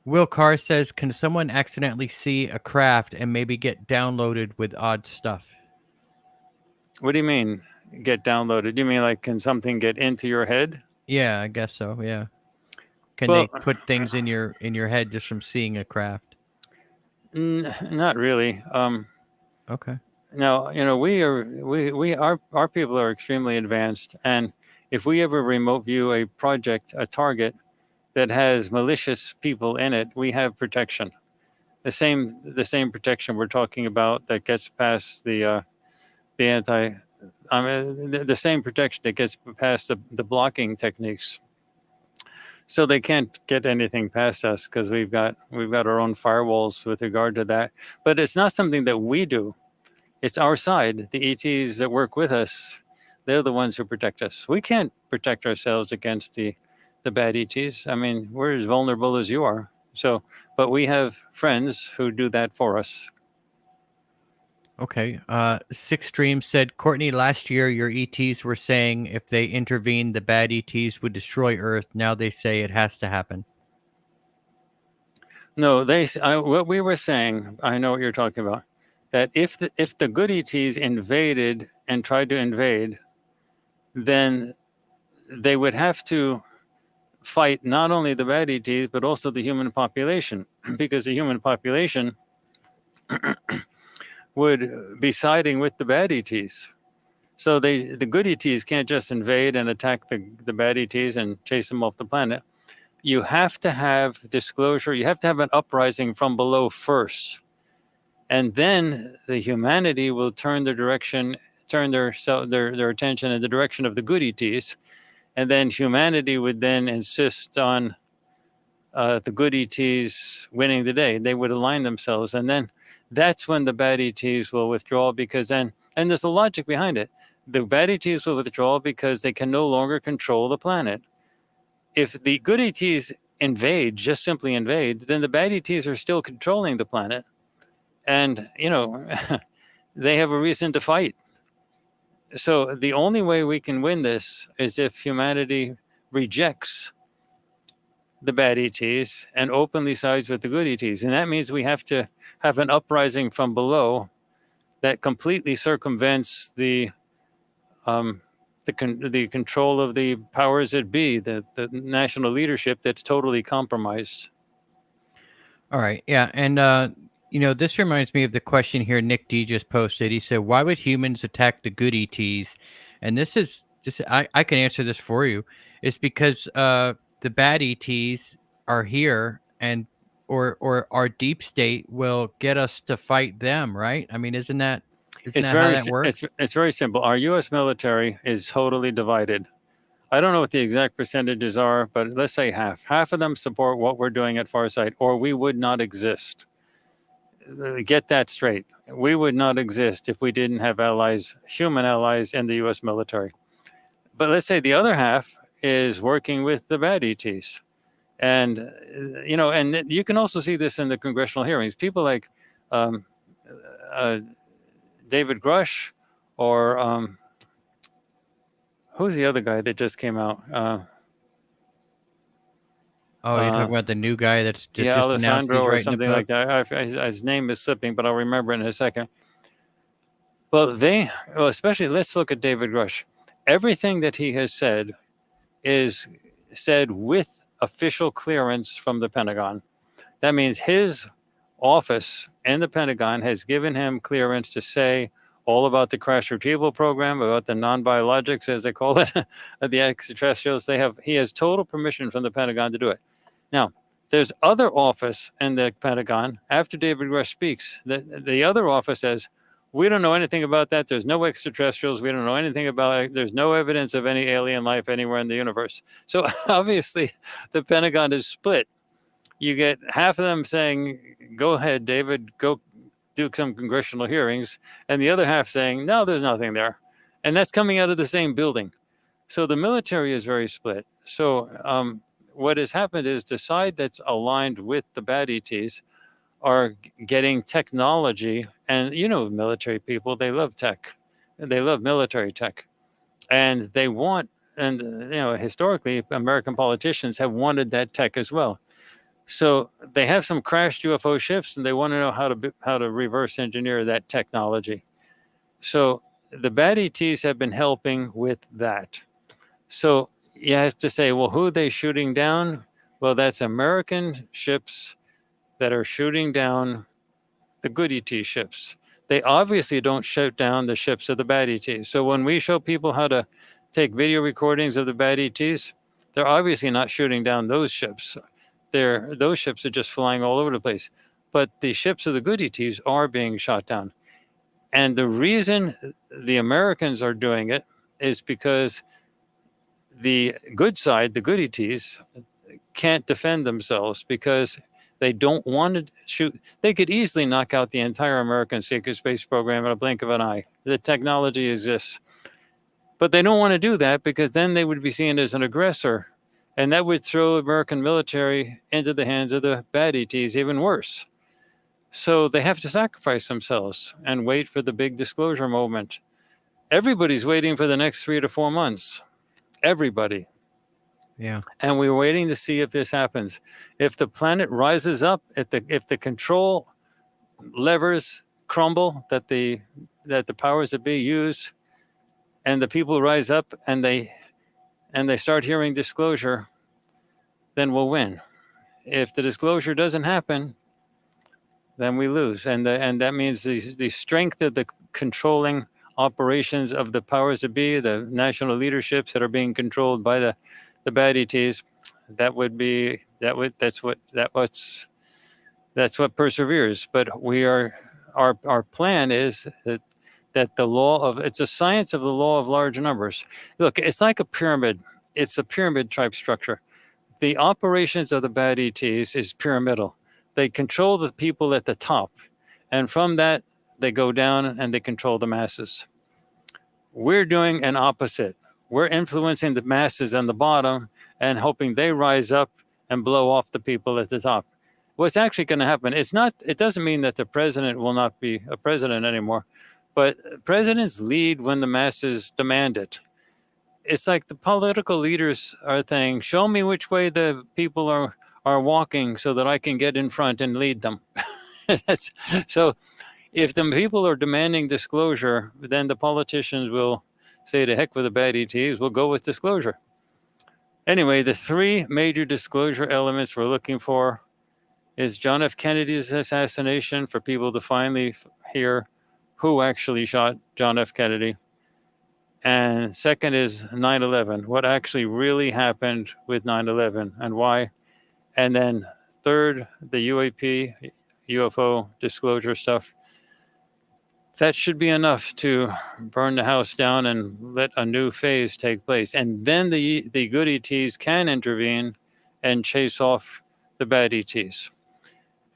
S1: Will Carr says, can someone accidentally see a craft and maybe get downloaded with odd stuff?
S2: What do you mean, get downloaded? You mean like, can something get into your head?
S1: Yeah, I guess so. Yeah. Can they put things in your head just from seeing a craft?
S2: Not really.
S1: Okay.
S2: Now, our people are extremely advanced, and if we ever remote view a project, a target that has malicious people in it, we have protection. The same protection we're talking about that gets past the same protection that gets past the blocking techniques. So they can't get anything past us because we've got our own firewalls with regard to that. But it's not something that we do. It's our side. The ETs that work with us, they're the ones who protect us. We can't protect ourselves against the bad ETs. I mean, we're as vulnerable as you are. So, but we have friends who do that for us.
S1: Okay. Six Stream said, Courtney, last year your ETs were saying if they intervened, the bad ETs would destroy Earth. Now they say it has to happen.
S2: No, what we were saying, I know what you're talking about, that if the good ETs invaded and tried to invade, then they would have to fight not only the bad ETs, but also the human population, because the human population would be siding with the bad ETs. So the good ETs can't just invade and attack the bad ETs and chase them off the planet. You have to have disclosure. You have to have an uprising from below first. And then the humanity will turn their attention in the direction of the good ETs. And then humanity would then insist on the good ETs winning the day. They would align themselves. And then that's when the bad ETs will withdraw, because then, and there's a logic behind it. The bad ETs will withdraw because they can no longer control the planet. If the good ETs invade, just simply invade, then the bad ETs are still controlling the planet. And, they have a reason to fight. So the only way we can win this is if humanity rejects the bad ETs and openly sides with the good ETs. And that means we have to have an uprising from below that completely circumvents the control of the powers that be, the national leadership that's totally compromised.
S1: All right. Yeah. And, this reminds me of the question here Nick D just posted. He said, why would humans attack the good ETs? And I can answer this for you. It's because the bad ETs are here, and or our deep state will get us to fight them, right? I mean, isn't that how that works?
S2: It's very simple. Our U.S. military is totally divided. I don't know what the exact percentages are, but let's say half. Half of them support what we're doing at Farsight, or we would not exist. Get that straight. We would not exist if we didn't have allies, human allies in the U.S. military. But let's say the other half is working with the bad ETs. And, and you can also see this in the congressional hearings. People like David Grush, or who's the other guy that just came out?
S1: You're talking about the new guy that's just announced
S2: Alessandro
S1: he's
S2: or
S1: writing
S2: something
S1: a
S2: like
S1: book?
S2: that. His name is slipping, but I'll remember in a second. Well, especially let's look at David Grush. Everything that he has said is said with official clearance from the Pentagon. That means his office in the Pentagon has given him clearance to say all about the crash retrieval program, about the non-biologics, as they call it, the extraterrestrials. He has total permission from the Pentagon to do it. Now, there's other office in the Pentagon, after David Grush speaks, the other office says, we don't know anything about that. There's no extraterrestrials. We don't know anything about it. There's no evidence of any alien life anywhere in the universe. So obviously, the Pentagon is split. You get half of them saying, go ahead, David, go do some congressional hearings, and the other half saying, no, there's nothing there. And that's coming out of the same building. So the military is very split. So what has happened is the side that's aligned with the bad ETs are getting technology, and military people, they love tech, and they love military tech, and they want, and historically American politicians have wanted that tech as well. So they have some crashed UFO ships, and they want to know how to reverse engineer that technology. So the bad ETs have been helping with that. So you have to say, well, who are they shooting down? Well, that's American ships that are shooting down the good ET ships. They obviously don't shoot down the ships of the bad ETs. So when we show people how to take video recordings of the bad ETs, they're obviously not shooting down those ships. Those ships are just flying all over the place. But the ships of the good ETs are being shot down. And the reason the Americans are doing it is because the good side, the good ETs, can't defend themselves because they don't want to shoot. They could easily knock out the entire American secret space program in a blink of an eye. The technology exists. But they don't want to do that because then they would be seen as an aggressor. And that would throw American military into the hands of the bad ETs even worse. So they have to sacrifice themselves and wait for the big disclosure moment. Everybody's waiting for the next 3 to 4 months. Everybody.
S1: Yeah.
S2: And we're waiting to see if this happens. If the planet rises up, if the control levers crumble that the powers that be use, and the people rise up and they start hearing disclosure, then we'll win. If the disclosure doesn't happen, then we lose. And that means the strength of the controlling operations of the powers that be, the national leaderships that are being controlled by the bad ETs, that's what perseveres. But our plan is that the law of, it's a science of the law of large numbers. Look, it's like a pyramid. It's a pyramid type structure. The operations of the bad ETs is pyramidal. They control the people at the top. And from that, they go down and they control the masses. We're doing an opposite. We're influencing the masses on the bottom and hoping they rise up and blow off the people at the top. What's actually going to happen, it doesn't mean that the president will not be a president anymore, but presidents lead when the masses demand it. It's like the political leaders are saying, show me which way the people are walking so that I can get in front and lead them. So if the people are demanding disclosure, then the politicians will say to heck with the bad ETs, we'll go with disclosure. Anyway, the 3 major disclosure elements we're looking for is John F. Kennedy's assassination, for people to finally hear who actually shot John F. Kennedy. And second is 9/11, what actually really happened with 9/11 and why. And then third, the UAP, UFO disclosure stuff. That should be enough to burn the house down and let a new phase take place. And then the good ETs can intervene and chase off the bad ETs.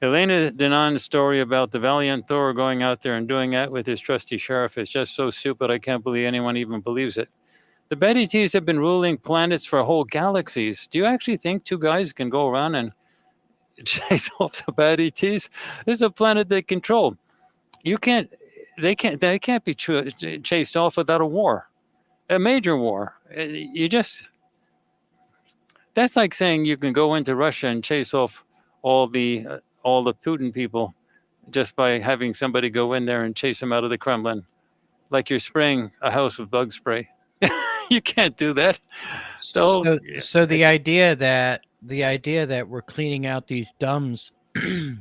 S2: Elena Danon's story about the valiant Thor going out there and doing that with his trusty sheriff is just so stupid, I can't believe anyone even believes it. The bad ETs have been ruling planets for whole galaxies. Do you actually think 2 guys can go around and chase off the bad ETs? This is a planet they control. They can't be chased off without a war, a major war. That's like saying you can go into Russia and chase off all the Putin people just by having somebody go in there and chase them out of the Kremlin, like you're spraying a house with bug spray. You can't do that.
S1: So the idea that we're cleaning out these dumbs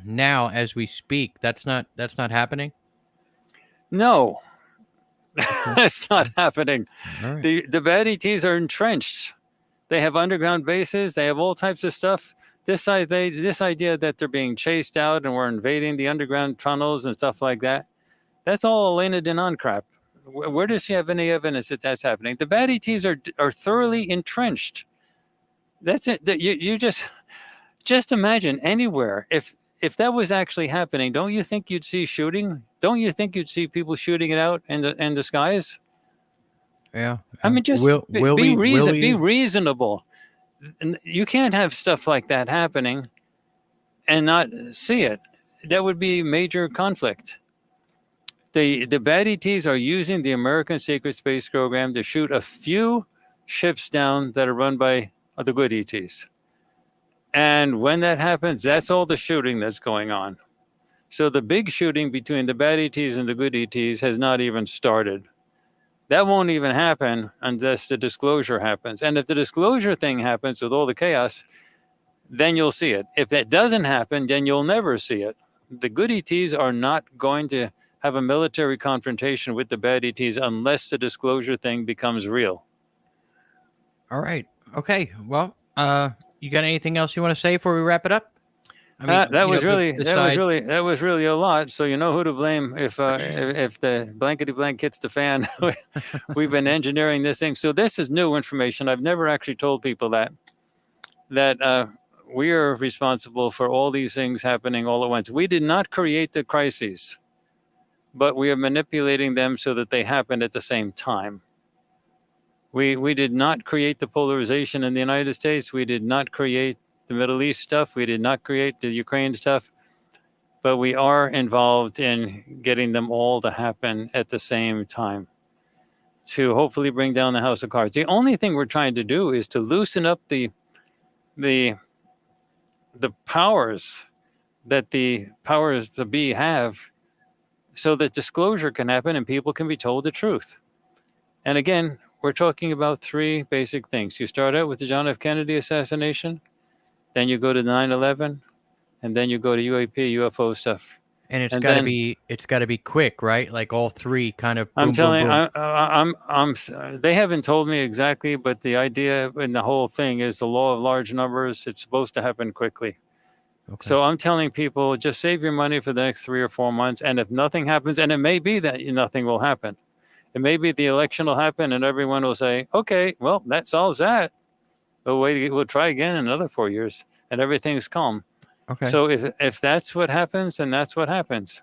S1: now as we speak, that's not happening.
S2: No, that's not happening.
S1: Right.
S2: The bad ETs are entrenched. They have underground bases. They have all types of stuff. This idea that they're being chased out and we're invading the underground tunnels and stuff like that, that's all Elena Danon crap. Where does she have any evidence that that's happening? The bad ETs are thoroughly entrenched. That's it. You just imagine anywhere. If that was actually happening, don't you think you'd see shooting? Don't you think you'd see people shooting it out in the skies?
S1: Yeah.
S2: I mean, just be reasonable. You can't have stuff like that happening and not see it. That would be major conflict. The bad ETs are using the American secret space program to shoot a few ships down that are run by the good ETs. And when that happens, that's all the shooting that's going on. So the big shooting between the bad ETs and the good ETs has not even started. That won't even happen unless the disclosure happens. And if the disclosure thing happens with all the chaos, then you'll see it. If that doesn't happen, then you'll never see it. The good ETs are not going to have a military confrontation with the bad ETs unless the disclosure thing becomes real.
S1: All right. Okay. Well, you got anything else you want to say before we wrap it up?
S2: I mean, that was really a lot. So you know who to blame if the blankety blank hits the fan. We've been engineering this thing. So this is new information. I've never actually told people that we are responsible for all these things happening all at once. We did not create the crises, but we are manipulating them so that they happen at the same time. We did not create the polarization in the United States. We did not create the Middle East stuff. We did not create the Ukraine stuff. But we are involved in getting them all to happen at the same time to hopefully bring down the house of cards. The only thing we're trying to do is to loosen up the powers that the powers to be have, so that disclosure can happen and people can be told the truth. And again, we're talking about three basic things. You start out with the John F. Kennedy assassination, then you go to 9/11, and then you go to UAP, UFO stuff.
S1: And it's
S2: And
S1: got to
S2: then
S1: be quick, right? Like all three kind of
S2: I'm
S1: boom, boom,
S2: telling,
S1: boom.
S2: they haven't told me exactly, but the idea in the whole thing is the law of large numbers. It's supposed to happen quickly.
S1: Okay.
S2: So I'm telling people, just save your money for the next 3 or 4 months. And if nothing happens, and it may be that nothing will happen. It may be the election will happen and everyone will say, okay, well, that solves that. We'll try again in another 4 years and everything's calm.
S1: Okay.
S2: So if that's what happens, then that's what happens.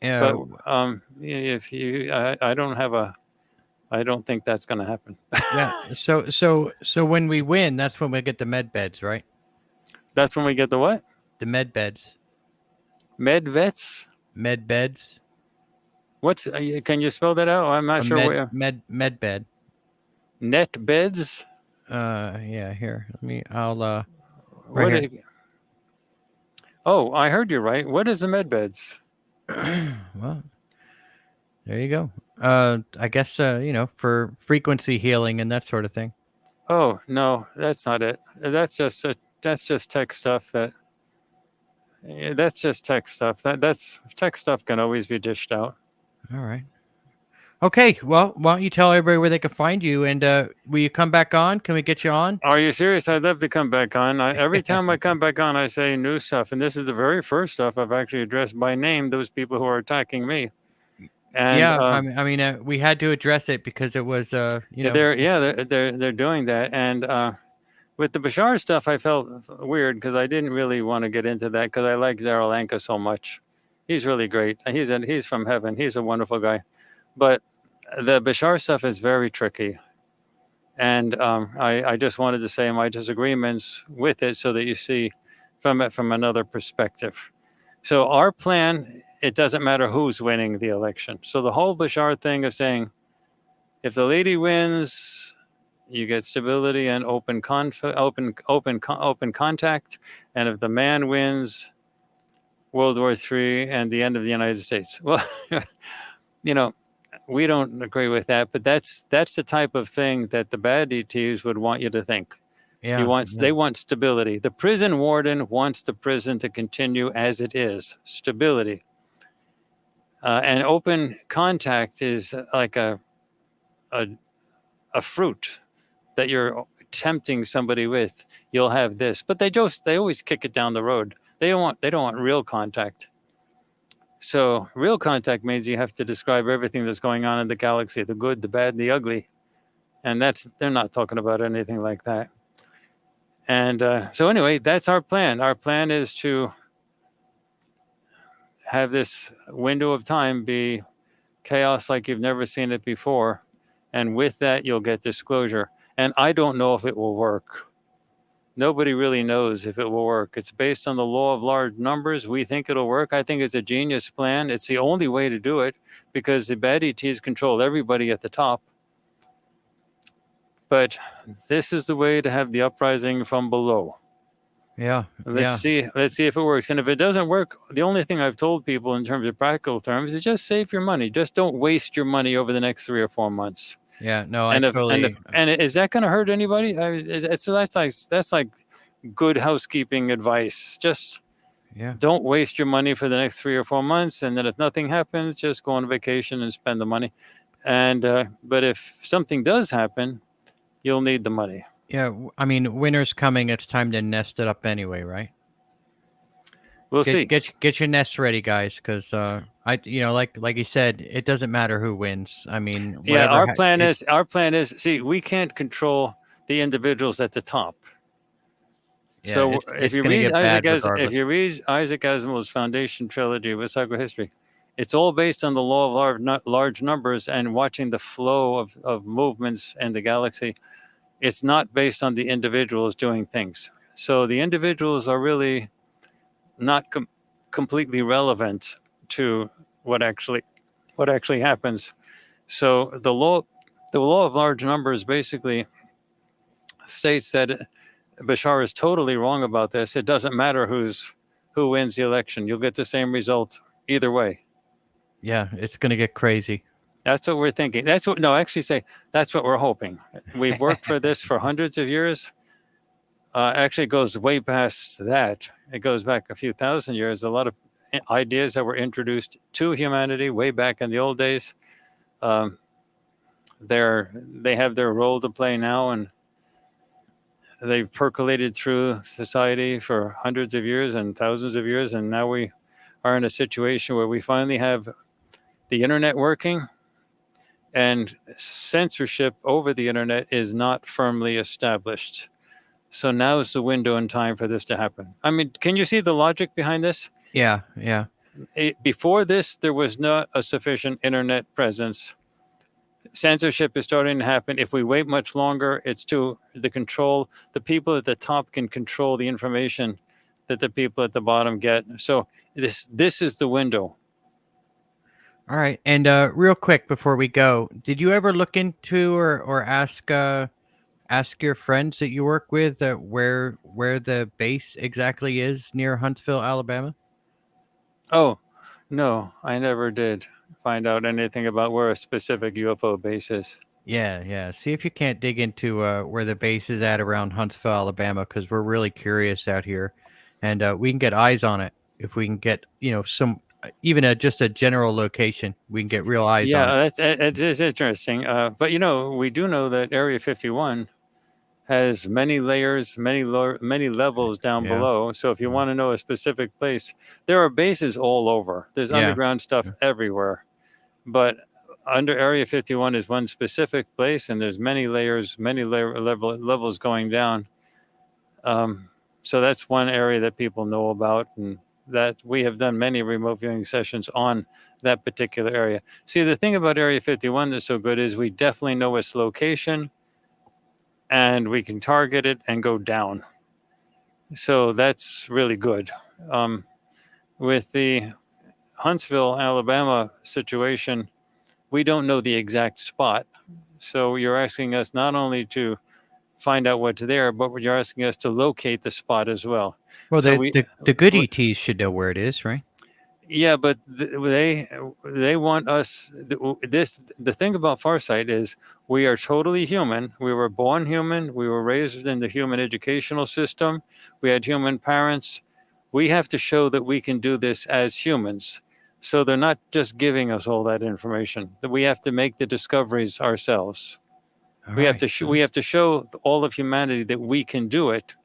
S1: Yeah.
S2: But I don't think that's going to happen.
S1: Yeah. So when we win, that's when we get the med beds, right?
S2: That's when we get the what?
S1: The med beds.
S2: Med vets?
S1: Med beds.
S2: What's? Can you spell that out? I'm not
S1: A
S2: sure where.
S1: med bed.
S2: Net beds?
S1: Yeah. Here, I'll right
S2: What?
S1: here.
S2: Oh, I heard you right. What is the med beds?
S1: Well, there you go. I guess for frequency healing and that sort of thing.
S2: Oh no, that's not it. That's just tech stuff. That's just tech stuff. That's tech stuff can always be dished out.
S1: All right. Okay. Well, why don't you tell everybody where they can find you, and will you come back on? Can we get you on?
S2: Are you serious? I'd love to come back on. Every time I come back on, I say new stuff, and this is the very first stuff I've actually addressed by name. Those people who are attacking me. And
S1: yeah, I mean, we had to address it because it was,
S2: they're doing that. And with the Bashar stuff, I felt weird because I didn't really want to get into that because I like Daryl Anka so much. He's really great. He's from heaven. He's a wonderful guy. But the Bashar stuff is very tricky. And I just wanted to say my disagreements with it so that you see from it from another perspective. So our plan, it doesn't matter who's winning the election. So the whole Bashar thing of saying, if the lady wins, you get stability and open contact, and if the man wins, World War III and the end of the United States. Well, we don't agree with that, but that's the type of thing that the bad ETs would want you to think.
S1: Yeah,
S2: They want stability. The prison warden wants the prison to continue as it is, stability. And open contact is like a fruit that you're tempting somebody with. You'll have this, but they always kick it down the road. They don't want real contact. So real contact means you have to describe everything that's going on in the galaxy, the good, the bad, the ugly. And they're not talking about anything like that. And so anyway, that's our plan. Our plan is to have this window of time be chaos like you've never seen it before. And with that, you'll get disclosure. And I don't know if it will work. Nobody really knows if it will work. It's based on the law of large numbers. We think it'll work. I think it's a genius plan. It's the only way to do it because the bad ETs control everybody at the top. But this is the way to have the uprising from below.
S1: Yeah.
S2: Let's see if it works. And if it doesn't work, the only thing I've told people in terms of practical terms is just save your money. Just don't waste your money over the next 3 or 4 months.
S1: Yeah, no,
S2: And is that going to hurt anybody? That's like good housekeeping advice. Just don't waste your money for the next 3 or 4 months, and then if nothing happens, just go on vacation and spend the money. And but if something does happen, you'll need the money.
S1: Yeah, I mean, winter's coming. It's time to nest it up anyway, right?
S2: We'll see.
S1: Get your nest ready, guys, because like you said, it doesn't matter who wins. I mean,
S2: our plan is. See, we can't control the individuals at the top.
S1: Yeah,
S2: So
S1: it's gonna get bad regardless.
S2: Isaac Asimov's Foundation trilogy with psychohistory, it's all based on the law of large numbers and watching the flow of movements in the galaxy. It's not based on the individuals doing things. So the individuals are really not completely relevant to what actually happens. So the law of large numbers basically states that Bashar is totally wrong about this. It doesn't matter who wins the election. You'll get the same result either way.
S1: Yeah, it's gonna get crazy.
S2: That's what we're thinking. That's what that's what we're hoping. We've worked for this for hundreds of years. Actually, it goes way past that. It goes back a few thousand years. A lot of ideas that were introduced to humanity way back in the old days. Um, they have their role to play now, and they've percolated through society for hundreds of years and thousands of years, and now we are in a situation where we finally have the internet working, and censorship over the internet is not firmly established. So now is the window in time for this to happen. I mean, can you see the logic behind this?
S1: Yeah.
S2: Before this, there was not a sufficient internet presence. Censorship is starting to happen. If we wait much longer, it's to the control. The people at the top can control the information that the people at the bottom get. So this is the window.
S1: All right. And real quick before we go, did you ever look into or ask your friends that you work with where the base exactly is near Huntsville, Alabama?
S2: Oh, no, I never did find out anything about where a specific UFO base is.
S1: Yeah. See if you can't dig into where the base is at around Huntsville, Alabama, because we're really curious out here, and we can get eyes on it if we can get some even just a general location. We can get real eyes on it.
S2: Yeah, it's interesting. But we do know that Area 51 has many layers, many levels down
S1: Yeah.
S2: below. So if you want to know a specific place, there are bases all over. There's
S1: Yeah.
S2: underground stuff everywhere. But under Area 51 is one specific place, and there's many layers, levels going down. So that's one area that people know about, and that we have done many remote viewing sessions on that particular area. See, the thing about Area 51 that's so good is we definitely know its location, and we can target it and go down. So that's really good. With the Huntsville, Alabama situation, we don't know the exact spot. So you're asking us not only to find out what's there, but you're asking us to locate the spot as well.
S1: Well,
S2: So
S1: the good ETs should know where it is, right?
S2: Yeah, but they want us. The thing about Farsight is we are totally human. We were born human. We were raised in the human educational system. We had human parents. We have to show that we can do this as humans. So they're not just giving us all that information. That we have to make the discoveries ourselves. We have to show all of humanity that we can do it,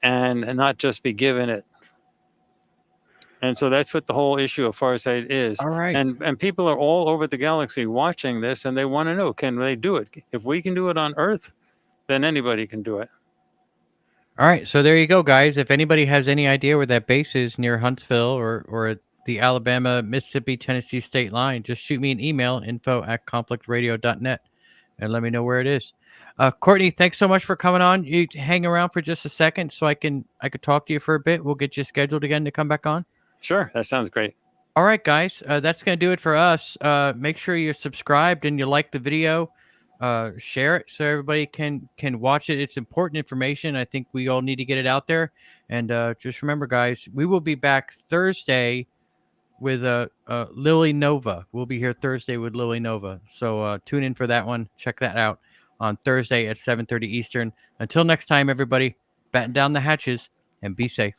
S2: and not just be given it. And so that's what the whole issue of Farsight is.
S1: All right.
S2: And people are all over the galaxy watching this, and they want to know, can they do it? If we can do it on Earth, then anybody can do it.
S1: All right. So there you go, guys. If anybody has any idea where that base is near Huntsville or the Alabama, Mississippi, Tennessee state line, just shoot me an email, info@conflictradio.net, and let me know where it is. Courtney, thanks so much for coming on. You hang around for just a second so I could talk to you for a bit. We'll get you scheduled again to come back on.
S2: Sure, that sounds great.
S1: All right, guys, that's going to do it for us. Make sure you're subscribed and you like the video. Share it so everybody can watch it. It's important information. I think we all need to get it out there. And just remember, guys, we will be back Thursday with Lily Nova. We'll be here Thursday with Lily Nova. So tune in for that one. Check that out on Thursday at 7:30 Eastern. Until next time, everybody, batten down the hatches and be safe.